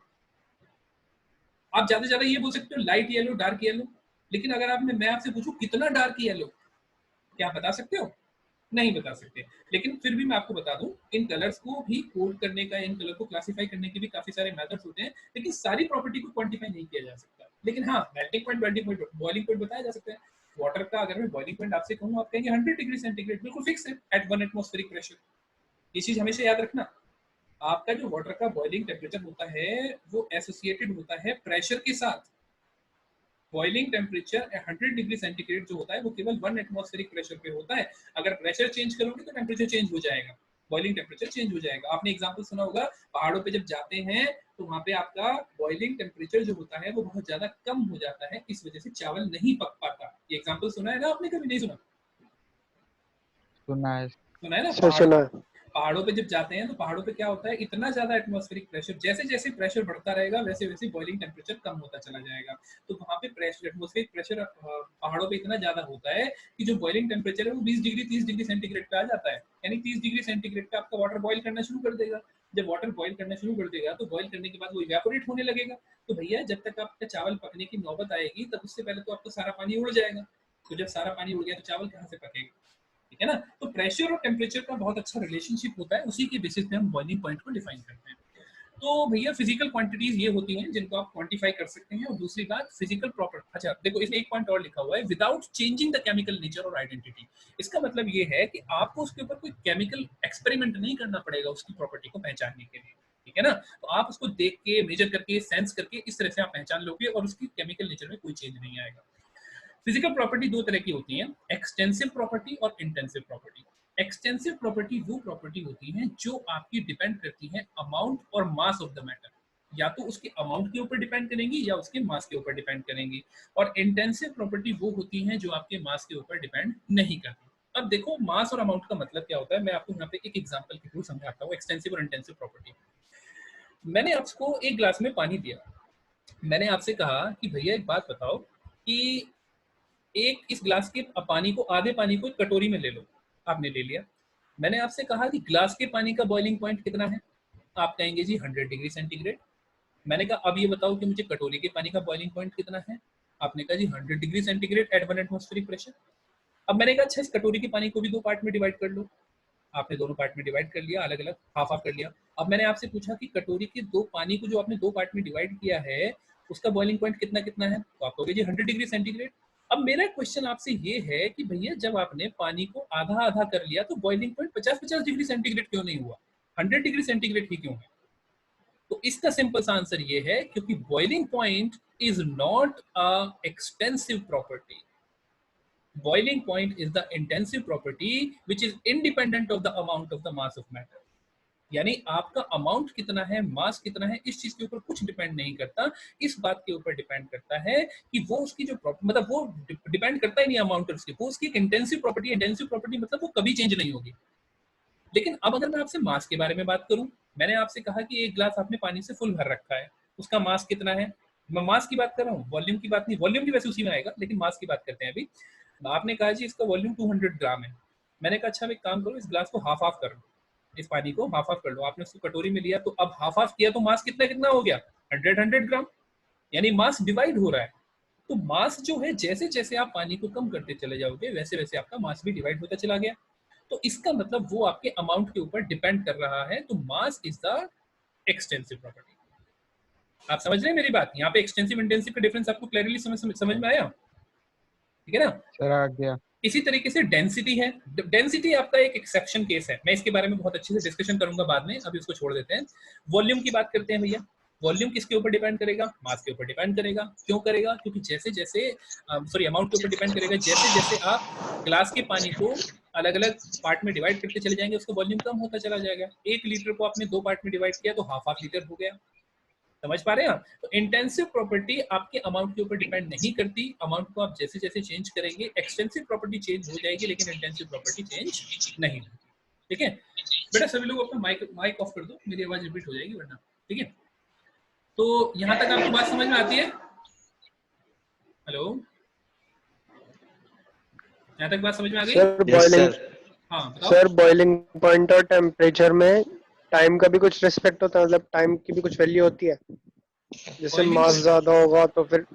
आप ज्यादा से ज्यादा ये बोल सकते हो लाइट येलो, डार्क येलो, लेकिन अगर मैं आपसे पूछूं कितना डार्क येलो, क्या आप बता सकते हो? नहीं बता सकते। लेकिन फिर भी मैं आपको बता दूं, इन कलर्स को भी कोड करने का, इन कलर को क्लासिफाई करने के भी काफी सारे मेथड्स होते हैं, लेकिन सारी प्रॉपर्टी को क्वांटिफाई नहीं किया जा सकता। लेकिन हाँ, melting point, melting point, boiling point बताया जा सकता है। वाटर का अगर मैं बॉइलिंग पॉइंट आपसे कहूँ, आप कहेंगे 100 डिग्री सेंटीग्रेड, बिल्कुल फिक्स है, एट 1 एटमॉस्फेरिक प्रेशर। ये चीज हमेशा याद रखना, आपका जो वाटर का बॉइलिंग टेम्परेचर होता है वो एसोसिएटेड होता है प्रेशर के साथ। बॉइलिंग टेम्परेचर 100 डिग्री सेंटीग्रेड जो होता है वो केवल 1 एटमॉस्फेरिक प्रेशर पे होता है। अगर प्रेशर चेंज करोगे तो टेम्परेचर चेंज हो जाएगा, बॉइलिंग टेम्परेचर चेंज हो जाएगा। आपने एग्जांपल सुना होगा, पहाड़ों पे जब जाते हैं तो वहां पे आपका बॉइलिंग टेम्परेचर जो होता है वो बहुत ज्यादा कम हो जाता है, इस वजह से चावल नहीं पक पाता। ये एग्जांपल सुना है ना आपने, कभी नहीं सुना? सुना है। सुना है ना। सर सुना है। पहाड़ों पे जब जाते हैं तो पहाड़ों पे क्या होता है, इतना ज्यादा एटमॉस्फेरिक प्रेशर, जैसे जैसे प्रेशर बढ़ता रहेगा वैसे वैसे बॉइलिंग टेम्परेचर कम होता चला जाएगा। तो वहाँ पे प्रेशर, एटमॉस्फेरिक प्रेशर पहाड़ों पे इतना ज्यादा होता है कि जो बॉइलिंग टेम्परेचर है वो 20 डिग्री 30 डिग्री सेंटीग्रेड पे आ जाता है। यानी 30 डिग्री सेंटीग्रेड पे आपका वाटर बॉइल करना शुरू कर देगा। जब वाटर बॉइल करना शुरू कर देगा तो बॉइल करने के बाद वो इवेपोरेट होने लगेगा। तो भैया जब तक आपका चावल पकने की नौबत आएगी तब उससे पहले तो आपका सारा पानी उड़ जाएगा। तो जब सारा पानी उड़ गया तो चावल कहाँ से पकेगा, ठीक है ना। तो प्रेशर और टेम्परेचर का बहुत अच्छा रिलेशनशिप होता है, उसी के बेसिस पे हम बॉइलिंग पॉइंट को डिफाइन करते हैं। तो भैया फिजिकल क्वांटिटीज ये होती हैं जिनको आप क्वांटिफाई कर सकते हैं। और दूसरी बात फिजिकल प्रॉपर्टी, अच्छा देखो इसमें एक पॉइंट और लिखा हुआ है, without changing the chemical nature और आइडेंटिटी। इसका मतलब ये है कि आपको उसके ऊपर कोई केमिकल एक्सपेरिमेंट नहीं करना पड़ेगा उसकी प्रॉपर्टी को पहचानने के लिए, ठीक है ना। तो आप उसको देख के, मेजर करके, सेंस करके इस तरह से आप पहचान लोगे और उसकी केमिकल नेचर में कोई चेंज नहीं आएगा। फिजिकल प्रॉपर्टी दो तरह की होती हैं, एक्सटेंसिव प्रॉपर्टी और इंटेंसिव प्रॉपर्टी। एक्सटेंसिव प्रॉपर्टी वो प्रॉपर्टी होती है जो आपकी डिपेंड करती है अमाउंट और मास ऑफ द मैटर, या तो उसके अमाउंट के ऊपर डिपेंड करेंगी या उसके मास के ऊपर डिपेंड करेंगी। और इंटेंसिव प्रॉपर्टी वो होती है जो आपके मास के ऊपर डिपेंड नहीं करती। अब देखो मास और अमाउंट का मतलब क्या होता है, मैं आपको यहाँ पे एक एग्जांपल के थ्रू समझाता हूँ एक्सटेंसिव और इंटेंसिव प्रॉपर्टी। मैंने आपको एक ग्लास में पानी दिया, मैंने आपसे कहा कि भैया एक बात बताओ कि एक इस ग्लास के पानी को, आधे पानी को एक कटोरी में ले लो, आपने ले लिया। मैंने आपसे कहा कि ग्लास के पानी का बॉइलिंग पॉइंट कितना है, आप कहेंगे जी 100 डिग्री सेंटीग्रेड। मैंने कहा अब ये बताओ कि मुझे कटोरी के पानी का बॉइलिंग पॉइंट कितना है, आपने कहा जी 100 degree centigrade at 1 atmospheric pressure. अब मैंने कहा अच्छा इस कटोरी के पानी को भी दो पार्ट में डिवाइड कर लो, आपने दोनों पार्ट में डिवाइड कर लिया, अलग अलग हाफ हाफ कर लिया। अब मैंने आपसे पूछा कि कटोरी के दो पानी को जो आपने दो पार्ट में डिवाइड किया है उसका बॉइलिंग पॉइंट कितना कितना है, तो आप कहोगे जी 100 डिग्री सेंटीग्रेड। अब मेरा क्वेश्चन आपसे ये है कि भैया जब आपने पानी को आधा आधा कर लिया तो बॉइलिंग पॉइंट 50-50 डिग्री सेंटीग्रेड क्यों नहीं हुआ, 100 डिग्री सेंटीग्रेड ही क्यों है? तो इसका सिंपल सा आंसर ये है क्योंकि boiling point is not a extensive property. Boiling point is the intensive property which is independent of the amount of the mass of matter. यानी आपका अमाउंट कितना है, मास कितना है, इस चीज के ऊपर कुछ डिपेंड नहीं करता। इस बात के ऊपर डिपेंड करता है कि वो उसकी जो मतलब वो डिपेंड करता ही नहीं अमाउंट उसकी, वो उसकी एक इंटेंसिव प्रॉपर्टी। इंटेंसिव प्रॉपर्टी मतलब वो कभी चेंज नहीं होगी। लेकिन अब अगर मैं आपसे मास के बारे में बात करूं, मैंने आपसे कहा कि एक ग्लास आपने पानी से फुल भर रखा है, उसका मास कितना है, मैं मास की बात कर रहा हूँ, वॉल्यूम की बात नहीं। वॉल्यूम भी वैसे उसी में आएगा, लेकिन मास की बात करते हैं अभी। आपने कहा जी इसका वॉल्यूम 200 ग्राम है। मैंने कहा अच्छा एक काम करो, इस ग्लास को हाफ हाफ कर लो, इस पानी को हाफ हाफ कर लो। आपने उसको कटोरी में लिया तो अब हाफ हाफ किया तो मास कितना कितना हो गया, 100 ग्राम, यानी मास डिवाइड हो रहा है। तो मास जो है, जैसे जैसे आप पानी को कम करते चले जाओगे वैसे वैसे आपका मास भी डिवाइड होता चला गया। तो इसका मतलब वो आपके अमाउंट के ऊपर डिपेंड कर रहा है। तो mass is the extensive property. आप समझ रहे हैं मेरी बात? यहाँ पे एक्सटेंसिव इंटेंसिव का डिफरेंस आपको क्लियरली समझ में आया? ठीक है ना? सर आ गया। इसी तरीके से डेंसिटी है। डेंसिटी आपका एक एक्सेप्शन केस है, मैं इसके बारे में बहुत अच्छे से डिस्कशन करूंगा बाद में, अभी उसको छोड़ देते हैं। वॉल्यूम की बात करते हैं भैया। वॉल्यूम किसके ऊपर डिपेंड करेगा? मास के ऊपर डिपेंड करेगा। क्यों करेगा? क्योंकि जैसे जैसे अमाउंट के ऊपर डिपेंड करेगा। जैसे जैसे आप ग्लास के पानी को अलग अलग पार्ट में डिवाइड करते चले जाएंगे उसका वॉल्यूम कम होता चला जाएगा। 1 लीटर को आपने 2 पार्ट में डिवाइड किया तो हाफ लीटर हो गया। समझ पा रहे हैं आप? तो इंटेंसिव प्रॉपर्टी आपके अमाउंट के ऊपर डिपेंड नहीं करती। अमाउंट को आप जैसे जैसे चेंज करेंगे एक्सटेंसिव प्रॉपर्टी चेंज हो जाएगी, लेकिन इंटेंसिव प्रॉपर्टी चेंज नहीं। ठीक है बेटा, सभी लोग अपना माइक ऑफ कर दो, मेरी आवाज रिपीट हो जाएगी वरना। ठीक है, तो यहाँ तक आपको बात समझ में आती है? हेलो, यहाँ तक बात समझ में आ गई? Sir yes boiling sir. हाँ बताओ। सर बॉइलिंग पॉइंट और टेम्परेचर में टाइम का भी कुछ रिस्पेक्ट होता है, मतलब टाइम की भी कुछ वैल्यू होती है? जैसे Boiling मास point- ज्यादा होगा तो फिर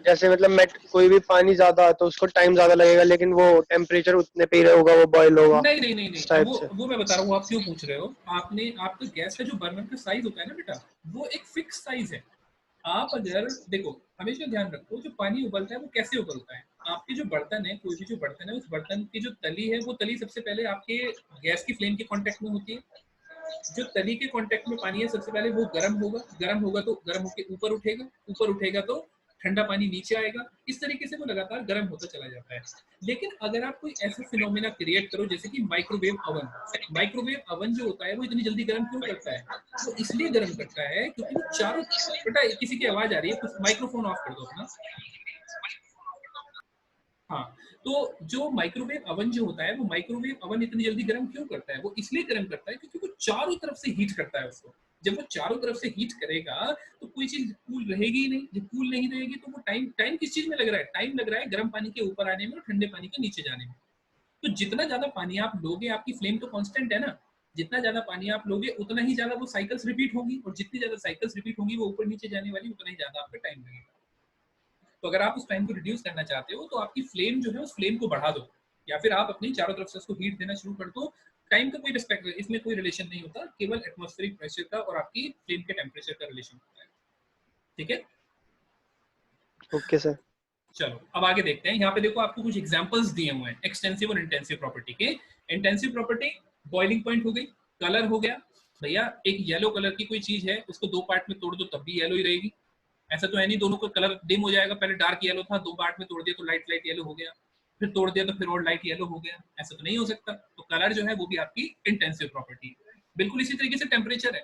जैसे मतलब कोई भी पानी ज्यादा है तो उसको टाइम ज्यादा लगेगा, लेकिन वो टेम्परेचर उतने पे ही होगा, वो बॉयल होगा नहीं नहीं नहीं नहीं, इस टाइप वो से। वो मैं बता रहा हूँ। आप क्यों पूछ रहे हो? आपने आपका गैस का जो बर्नर का साइज होता है ना बेटा, वो एक फिक्स साइज है। आप अगर देखो, हमेशा ध्यान रखो, जो पानी उबलता है वो कैसे उबलता है। आपके जो बर्तन है, कोई भी जो बर्तन है, उस बर्तन की जो तली है, वो तली सबसे पहले आपके गैस की फ्लेम के कांटेक्ट में होती है। जो तली के कांटेक्ट में पानी है सबसे पहले वो गर्म होगा, गर्म होगा तो गर्म होकर ऊपर उठेगा, ऊपर उठेगा तो ठंडा पानी नीचे आएगा। इस तरीके से वो लगातार गर्म होता चला जाता है। लेकिन अगर आप कोई ऐसा फिनोमेना क्रिएट करो जैसे कि माइक्रोवेव अवन, माइक्रोवेव अवन जो होता है वो इतनी जल्दी गर्म क्यों करता है? वो इसलिए गर्म करता है क्योंकि वो चारों, बेटा किसी की आवाज आ रही है, कुछ माइक्रोफोन ऑफ कर दो अपना। हाँ, तो जो माइक्रोवेव अवन जो होता है, वो माइक्रोवेव अवन इतनी जल्दी गर्म क्यों करता है? वो इसलिए गर्म करता है क्योंकि वो चारों तरफ से हीट करता है उसको। जब वो चारों तरफ से हीट करेगा तो कोई चीज कूल रहेगी ही नहीं। जब कूल नहीं रहेगी तो वो टाइम टाइम किस चीज में लग रहा है? टाइम लग रहा है गर्म पानी के ऊपर आने में और ठंडे पानी के नीचे जाने में। तो जितना ज्यादा पानी आप लोगे, आपकी फ्लेम तो कांस्टेंट है ना, जितना ज्यादा पानी आप लोगे उतना ही ज्यादा वो साइकिल्स रिपीट होंगी, और जितनी ज्यादा साइकिल्स रिपीट होंगी वो ऊपर नीचे जाने वाली, उतना ही ज्यादा आपका टाइम लगेगा। तो अगर आप उस टाइम को रिड्यूस करना चाहते हो तो आपकी फ्लेम जो है उस फ्लेम को बढ़ा दो, या फिर आप अपनी चारों तरफ से उसको हीट देना शुरू कर दो। टाइम का कोई रिस्पेक्ट, इसमें कोई रिलेशन नहीं होता, केवल एटमॉस्फेरिक प्रेशर का और आपकी फ्लेम के टेम्परेचर का रिलेशन होता है। ठीक है, ओके सर। चलो अब आगे देखते हैं। यहाँ पे देखो आपको कुछ एग्जांपल्स दिए हुए हैं एक्सटेंसिव और इंटेंसिव प्रॉपर्टी के। इंटेंसिव प्रॉपर्टी बॉइलिंग पॉइंट हो गई, कलर हो गया। भैया एक येलो कलर की कोई चीज है, उसको 2 पार्ट में तोड़ दो तब भी येलो ही रहेगी। ऐसा तो है नहीं दोनों का कलर डिम हो जाएगा। पहले डार्क येलो था, 2 पार्ट में तोड़ दिया तो लाइट लाइट येलो हो गया, फिर तोड़ दिया तो फिर और लाइट येलो हो गया। ऐसा तो नहीं हो सकता। तो कलर जो है वो भी आपकी इंटेंसिव प्रॉपर्टी है। बिल्कुल इसी तरीके से टेम्परेचर है।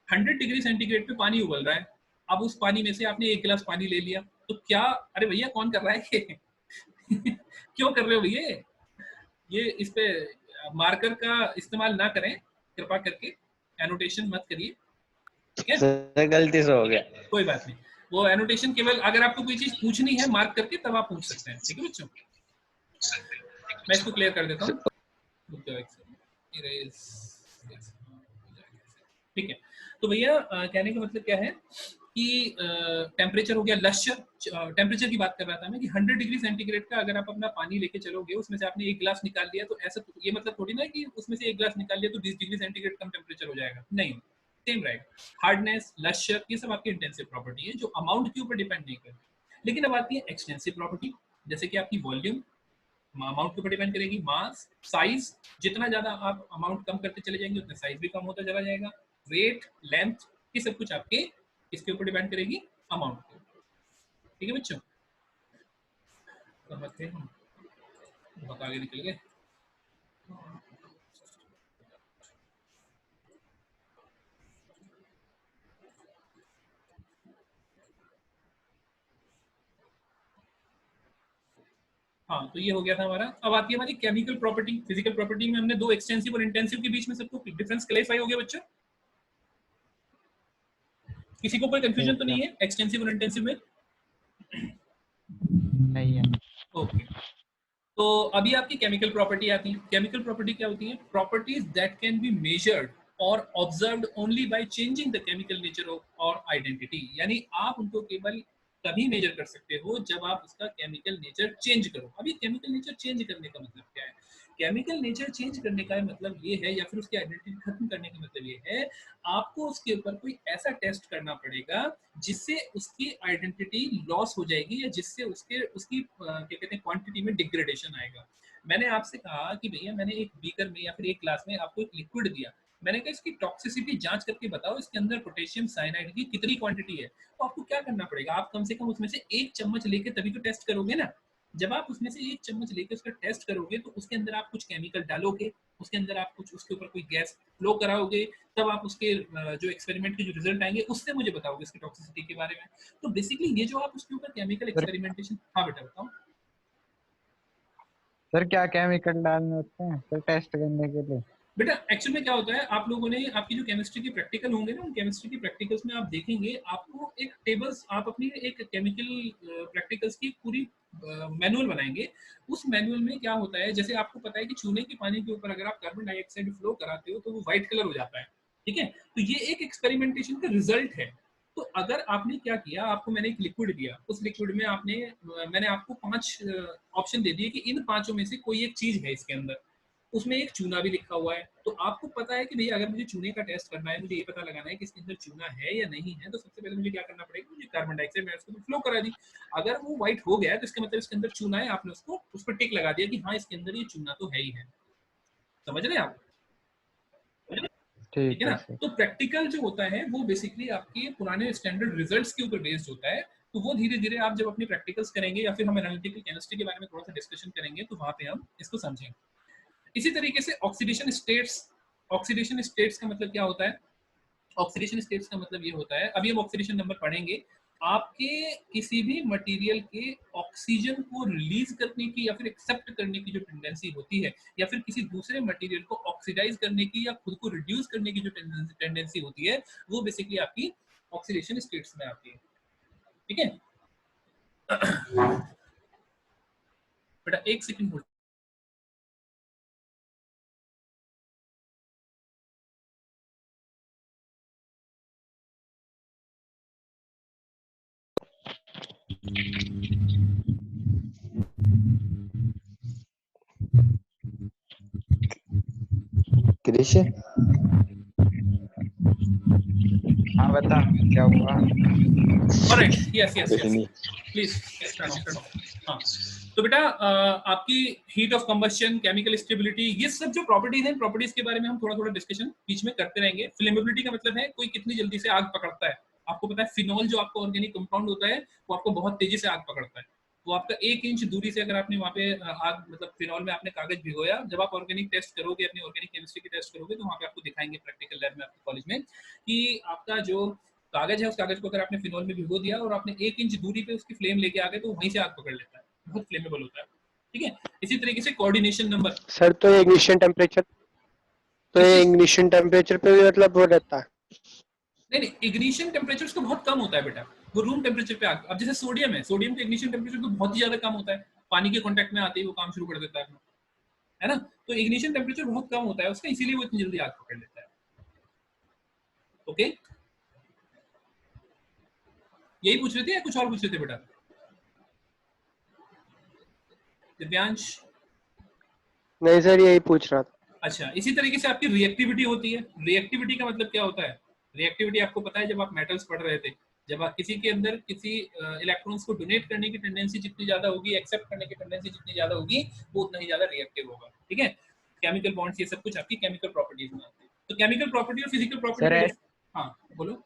100 डिग्री सेंटीग्रेड पे पानी उबल रहा है। अब उस पानी में से आपने 1 गिलास पानी ले लिया तो क्या, अरे भैया कौन कर रहा है ये? क्यों कर रहे हो भैया? ये इस पे मार्कर का इस्तेमाल ना करें कृपा करके, एनोटेशन मत करिए। ठीक है, सर गलती से हो गया। कोई बात नहीं। वो एनोटेशन केवल अगर आपको कोई चीज पूछनी है मार्क करके तब आप पूछ सकते हैं। ठीक है बच्चों, मैं इसको क्लियर कर देता हूँ। ठीक है, तो भैया कहने का मतलब क्या है कि टेम्परेचर हो गया लश्यर। टेम्परेचर की बात कर रहा था मैं कि 100 डिग्री सेंटीग्रेड का अगर आप अपना पानी लेके चलोगे, उसमें से आपने 1 गिलास निकाल लिया, तो ऐसा ये मतलब थोड़ी ना कि उसमें से 1 गिलास निकाल लिया तो 20 डिग्री सेंटीग्रेड कम टेम्परेचर हो जाएगा, नहीं, सेम रहेगा। हार्डनेस, लश्यर, ये सब आपकी इंटेंसिव प्रॉपर्टी है जो अमाउंट के ऊपर डिपेंड नहीं करती। लेकिन अब आती है एक्सटेंसिव प्रॉपर्टी, जैसे कि आपकी वॉल्यूम अमाउंट के ऊपर डिपेंड करेगी, मास, साइज, जितना ज्यादा आप अमाउंट कम करते चले जाएंगे उतना साइज भी कम होता चला जाएगा। वेट, लेंथ, ये सब कुछ आपके इसके ऊपर डिपेंड करेगी, अमाउंट के ऊपर। ठीक है बच्चों, समझते हैं हम, बहुत आगे निकल गए। हाँ, तो ये हो गया था हमारा। अब आती है हमारी केमिकल प्रॉपर्टी। फिजिकल प्रॉपर्टी में हमने 2 एक्सटेंसिव और इंटेंसिव के बीच में सबको डिफरेंस क्लैरिफाई हो गया बच्चों? किसी को कोई कंफ्यूजन तो नहीं है एक्सटेंसिव और इंटेंसिव में? नहीं है। ओके, तो अभी आपकी केमिकल प्रॉपर्टी आती है। केमिकल प्रॉपर्टी क्या होती है? Properties that can be measured और observed only by changing the chemical nature और आइडेंटिटी। यानी आप उनको केवल तभी मेजर कर सकते हो जब आप उसका केमिकल नेचर चेंज करो। अभी केमिकल नेचर चेंज करने का मतलब क्या है? केमिकल नेचर चेंज करने का मतलब ये है, या फिर उसकी आइडेंटिटी खत्म करने का मतलब ये है, आपको उसके ऊपर कोई ऐसा टेस्ट करना पड़ेगा जिससे उसकी आइडेंटिटी लॉस हो जाएगी, या जिससे उसकी क्या कहते हैं क्वांटिटी में डिग्रेडेशन आएगा। मैंने आपसे कहा कि भैया मैंने एक बीकर में या फिर एक ग्लास में आपको एक लिक्विड दिया, मैंने कहा इसकी टॉक्सिसिटी जांच करके बताओ, इसके अंदर पोटेशियम साइनाइड की कितनी क्वांटिटी है। तो आपको क्या करना पड़ेगा, आप कम से कम उसमें से 1 चम्मच लेके तभी तो टेस्ट करोगे ना। जब आप उसमें से 1 चम्मच लेके उसका टेस्ट करोगे तो उसके अंदर आप कुछ केमिकल डालोगे, उसके अंदर आप कुछ उसके ऊपर कोई गैस फ्लो कराओगे, तब आप उसके जो एक्सपेरिमेंट के जो रिजल्ट आएंगे उससे मुझे बताओगे इसकी टॉक्सिसिटी के बारे में। तो बेसिकली ये जो आप उसके ऊपर केमिकल सर एक्सपेरिमेंटेशन, हाँ बेटा बताओ। सर क्या केमिकल डालने होते हैं सर टेस्ट करने के लिए? बेटा एक्चुअल में क्या होता है, आप लोगों ने आपकी जो केमिस्ट्री के प्रैक्टिकल होंगे ना, उन केमिस्ट्री की प्रैक्टिकल्स में आप देखेंगे आपको एक टेबल्स, आप अपनी एक केमिकल प्रैक्टिकल्स की पूरी मैनुअल बनाएंगे। उस मैनुअल में क्या होता है, जैसे आपको पता है कि चूने के पानी के ऊपर अगर आप कार्बन डाइऑक्साइड फ्लो कराते हो तो वो व्हाइट कलर हो जाता है, ठीक है। तो ये एक एक्सपेरिमेंटेशन का रिजल्ट है। तो अगर आपने क्या किया, आपको मैंने एक लिक्विड दिया, उस लिक्विड में मैंने आपको 5 ऑप्शन दे दिए कि इन 5 में से कोई एक चीज है इसके अंदर। उसमें एक चूना भी लिखा हुआ है, तो आपको पता है कि भैया अगर मुझे चूने का टेस्ट करना है, मुझे ये पता लगाना है कि इसके अंदर चूना है या नहीं है, तो सबसे पहले मुझे क्या करना पड़ेगा, मुझे कार्बन डाइऑक्साइड मैंने उसको फ्लो करा दी। अगर वो व्हाइट हो गया तो इसका मतलब इसके अंदर चूना है, आपने उसको उस पर टिक लगा दिया कि हाँ इसके अंदर ये चूना तो है ही है। समझ रहे हैं आप? ठीक ठीक है है ना। सर। तो प्रैक्टिकल जो होता है वो बेसिकली आपके पुराने स्टैंडर्ड रिजल्ट्स के ऊपर बेस्ड होता है। तो वो धीरे धीरे आप जब अपनी प्रैक्टिकल्स करेंगे या फिर हम एनालिटिकल केमिस्ट्री के बारे में थोड़ा सा डिस्कशन करेंगे तो वहां पे हम इसको समझेंगे। इसी तरीके से ऑक्सीडेशन स्टेट्स का मतलब क्या होता है? ऑक्सीडेशन स्टेट्स का मतलब ये होता है, अभी हम ऑक्सीडेशन नंबर पढ़ेंगे, आपके किसी भी मटेरियल के ऑक्सीजन को रिलीज करने की या फिर एक्सेप्ट करने की जो टेंडेंसी होती है, या फिर किसी दूसरे मटेरियल को ऑक्सीडाइज करने की या खुद को रिड्यूस करने की जो टेंडेंसी होती है, वो बेसिकली आपकी ऑक्सीडेशन स्टेट्स में आती है। ठीक है बेटा, एक सेकंड होल्ड। क्रिश हाँ बता क्या हुआ? ऑलराइट, यस यस कुछ यस, नहीं। Please turn off. हाँ, तो बेटा आपकी heat of combustion, chemical stability, ये सब जो प्रॉपर्टीज हैं, प्रॉपर्टीज के बारे में हम थोड़ा थोड़ा डिस्कशन बीच में करते रहेंगे। फ्लेमेबिलिटी का मतलब है कोई कितनी जल्दी से आग पकड़ता है। आपको पता है फिनॉल जो आपका ऑर्गेनिक कंपाउंड होता है वो आपको बहुत तेजी से आग पकड़ता है। वो आपका 1 इंच दूरी से अगर आपने वहाँ पे आग, मतलब फिनॉल में आपने कागज भिगोया, जब आप ऑर्गेनिक टेस्ट करोगे, अपनी ऑर्गेनिक केमिस्ट्री की टेस्ट करोगे, तो वहाँ पे आपको दिखाएंगे प्रैक्टिकल लैब में आपके कॉलेज में कि आपका जो कागज है, उस कागज को अगर आपने फिनॉल में भिगो दिया और आपने 1 इंच दूरी पे उसकी फ्लेम लेके आ गए, तो वहीं से आग पकड़ लेता है, बहुत फ्लेमेबल होता है। ठीक है। इसी तरीके से कोऑर्डिनेशन नंबर, सर तो ये इग्निशन टेम्परेचर, तो ये इग्निशन टेम्परेचर पे भी मतलब वो रहता है? नहीं, इग्निशन टेम्परेचर तो बहुत कम होता है बेटा, वो रूम टेम्परेचर पे आग। अब जैसे सोडियम है, सोडियम का इग्निशन टेम्परेचर तो बहुत ही ज्यादा कम होता है, पानी के कांटेक्ट में आते ही वो काम शुरू कर देता है ना। तो इग्निशन टेम्परेचर बहुत कम होता है उसका, इसीलिए वो इतनी जल्दी आग पकड़ लेता है। ओके, यही पूछ रहे थे या कुछ और पूछ रहे थे बेटा? दिव्यांश? नहीं सर, यही पूछ रहा था। अच्छा, इसी तरीके से आपकी रिएक्टिविटी होती है। रिएक्टिविटी का मतलब क्या होता है? रिएक्टिविटी आपको पता है, जब आप मेटल्स पढ़ रहे थे, जब आप किसी के अंदर किसी इलेक्ट्रॉन्स को डोनेट करने की टेंडेंसी जितनी ज्यादा होगी, एक्सेप्ट करने की टेंडेंसी जितनी ज्यादा होगी, वो उतना ही ज्यादा रिएक्टिव होगा। ठीक है। केमिकल बॉन्ड्स, ये सब कुछ आपकी केमिकल प्रॉपर्टीज में आती है। तो केमिकल प्रॉपर्टी और फिजिकल प्रॉपर्टी, हाँ बोलो।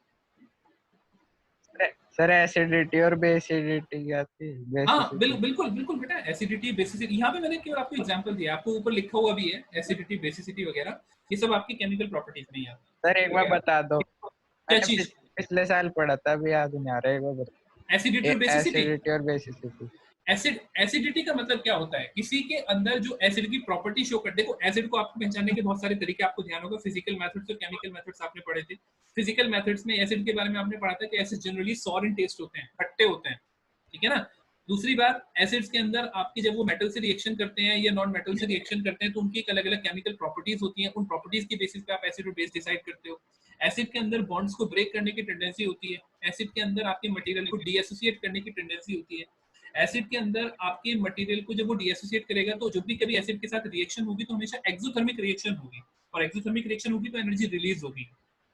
सर एसिडिटी और बेसिडिटी क्या थी? हाँ बिल्कुल बिल्कुल बेटा, एसिडिटी बेसिसिटी, यहाँ पे मैंने केवल आपको एग्जांपल दिया, आपको ऊपर लिखा हुआ भी है एसिडिटी बेसिसिटी वगैरह, ये सब आपकी केमिकल प्रॉपर्टीज में ही आता है। सर एक बार बता दो, क्या चीज? पिछले साल पढ़ा था, अभी याद नहीं आ रहा है, एक बार बता। एसिडिटी और बेसिसिटी। एसिडिटी और बेसिसिटी। एसिडिटी का मतलब क्या होता है? किसी के अंदर जो एसिड की प्रॉपर्टी शो कर, देखो एसिड को आपको पहचानने के बहुत सारे तरीके आपको ध्यान होगा, फिजिकल मेथड्स और केमिकल मेथड्स आपने पढ़े थे। फिजिकल मेथड्स में एसिड के बारे में आपने पढ़ा था कि एसिड जनरली सॉर इन टेस्ट होते हैं, खट्टे होते हैं। ठीक है ना। दूसरी बात, एसिड्स के अंदर आपके जब वो मेटल से रिएक्शन करते हैं या नॉन मेटल से रिएक्शन करते हैं, तो उनकी एक अलग अलग केमिकल प्रॉपर्टीज होती हैं, उन प्रॉपर्टीज के बेसिस पे आप एसिड और बेस डिसाइड करते हो। एसिड के अंदर बॉन्ड्स को ब्रेक करने की टेंडेंसी होती है, एसिड के अंदर आपके मटेरियल को डीएसोसिएट करने की टेंडेंसी होती है, एसिड के अंदर आपके मटेरियल को जब वो डीएसोसिएट करेगा तो जब भी कभी एसिड के साथ रिएक्शन होगी तो हमेशा एक्सोथर्मिक रिएक्शन होगी, और एक्सोथर्मिक रिएक्शन होगी तो एनर्जी रिलीज होगी।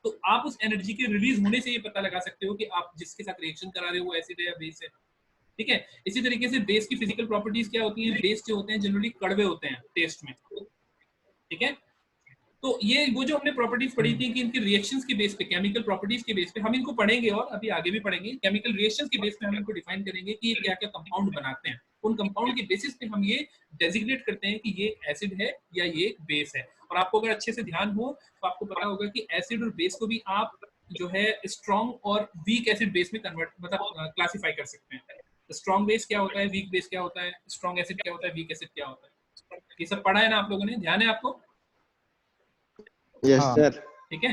तो आप उस एनर्जी के रिलीज होने से ये पता लगा सकते हो कि आप जिसके साथ रिएक्शन करा रहे हो वो एसिड है या बेस है। ठीक है, इसी तरीके से बेस की फिजिकल प्रॉपर्टीज क्या होती हैं? बेस जो होते हैं जनरली कड़वे होते हैं टेस्ट में। ठीक है, तो ये वो जो हमने प्रॉपर्टीज पढ़ी थी कि इनके रिएक्शंस के बेस पे, केमिकल प्रॉपर्टीज के बेस पे हम इनको पढ़ेंगे और अभी आगे भी पढ़ेंगे। केमिकल रिएक्शंस के बेस पे हम इनको डिफाइन करेंगे कि ये क्या क्या कंपाउंड बनाते हैं, उन कंपाउंड के बेसिस पे हम ये डेजिग्नेट करते हैं कि ये एसिड है या ये बेस है। और आपको अगर अच्छे से ध्यान हो तो आपको पता होगा कि एसिड और बेस को भी आप जो है स्ट्रॉन्ग और वीक एसिड बेस में कन्वर्ट मतलब क्लासिफाई कर सकते हैं। स्ट्रॉन्ग बेस क्या होता है, वीक बेस क्या होता है, स्ट्रॉन्ग एसिड क्या होता है, वीक एसिड क्या होता है, ये सब पढ़ा है ना आप लोगों ने? ध्यान है आपको? यस हाँ। सर। ठीक है,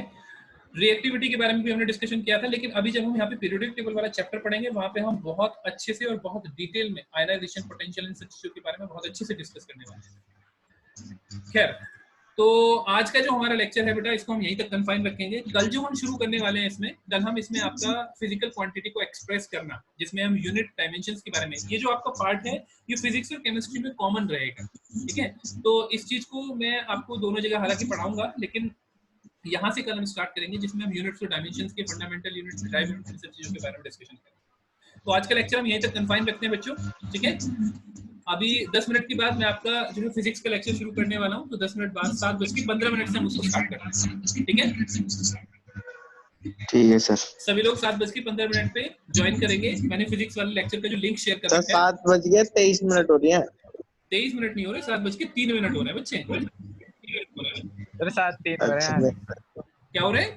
रिएक्टिविटी के बारे में भी हमने डिस्कशन किया था, लेकिन अभी जब हम यहाँ पे पीरियोडिक टेबल वाला चैप्टर पढ़ेंगे वहाँ पे हम बहुत अच्छे से और बहुत डिटेल में आयनाइजेशन पोटेंशियल इन सब चीजों के बारे में बहुत अच्छे से डिस्कस करने वाले हैं। खैर, तो आज का जो हमारा लेक्चर है बेटा इसको हम यहीं तक कन्फाइन रखेंगे। कल जो हम शुरू करने वाले हैं कल हम इसमें आपका फिजिकल क्वांटिटी को एक्सप्रेस करना, जिसमें हम यूनिट डायमेंशंस के बारे में, ये जो आपका पार्ट है ये फिजिक्स और केमिस्ट्री में कॉमन रहेगा। ठीक है, तो इस चीज को मैं आपको दोनों जगह हालांकि पढ़ाऊंगा, लेकिन यहाँ से कल हम स्टार्ट करेंगे जिसमें हम यूनिट्स और डायमेंशंस के फंडामेंटल यूनिट्स, डायमेंशंस, इन सब चीजों के बारे में डिस्कशन करेंगे। तो आज का लेक्चर हम यहीं तक कन्फाइन रखते हैं बच्चों। ठीक है, अभी 10 मिनट के बाद मैं आपका जो है फिजिक्स का लेक्चर शुरू करने वाला हूँ, तो 10 मिनट बाद 7:15 से हम उसको स्टार्ट करते हैं। ठीक है, ठीक है सर। सभी लोग 7:15 पे ज्वाइन करेंगे। मैंने फिजिक्स वाले लेक्चर का जो लिंक शेयर कर सर रखा है। 7:23 हो रही है। 23 मिनट नहीं हो रहे, 7:03 हो रहे हैं बच्चे। सर 7:03 हो रहे हैं। क्या हो रहे हैं?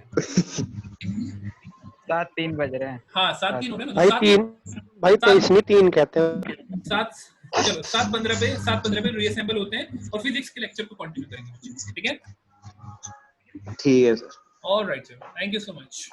7:03 बज रहे हैं। हाँ 7:03 हो रहे हैं ना, भाई तो तीन, भाई तो इसमें 3 कहते हैं। 7:15 पे रीअसेंबल होते हैं और फिजिक्स के लेक्चर को कंटिन्यू करेंगे बच्चे। ठीक है, ठीक है sir. Alright sir, thank you so much.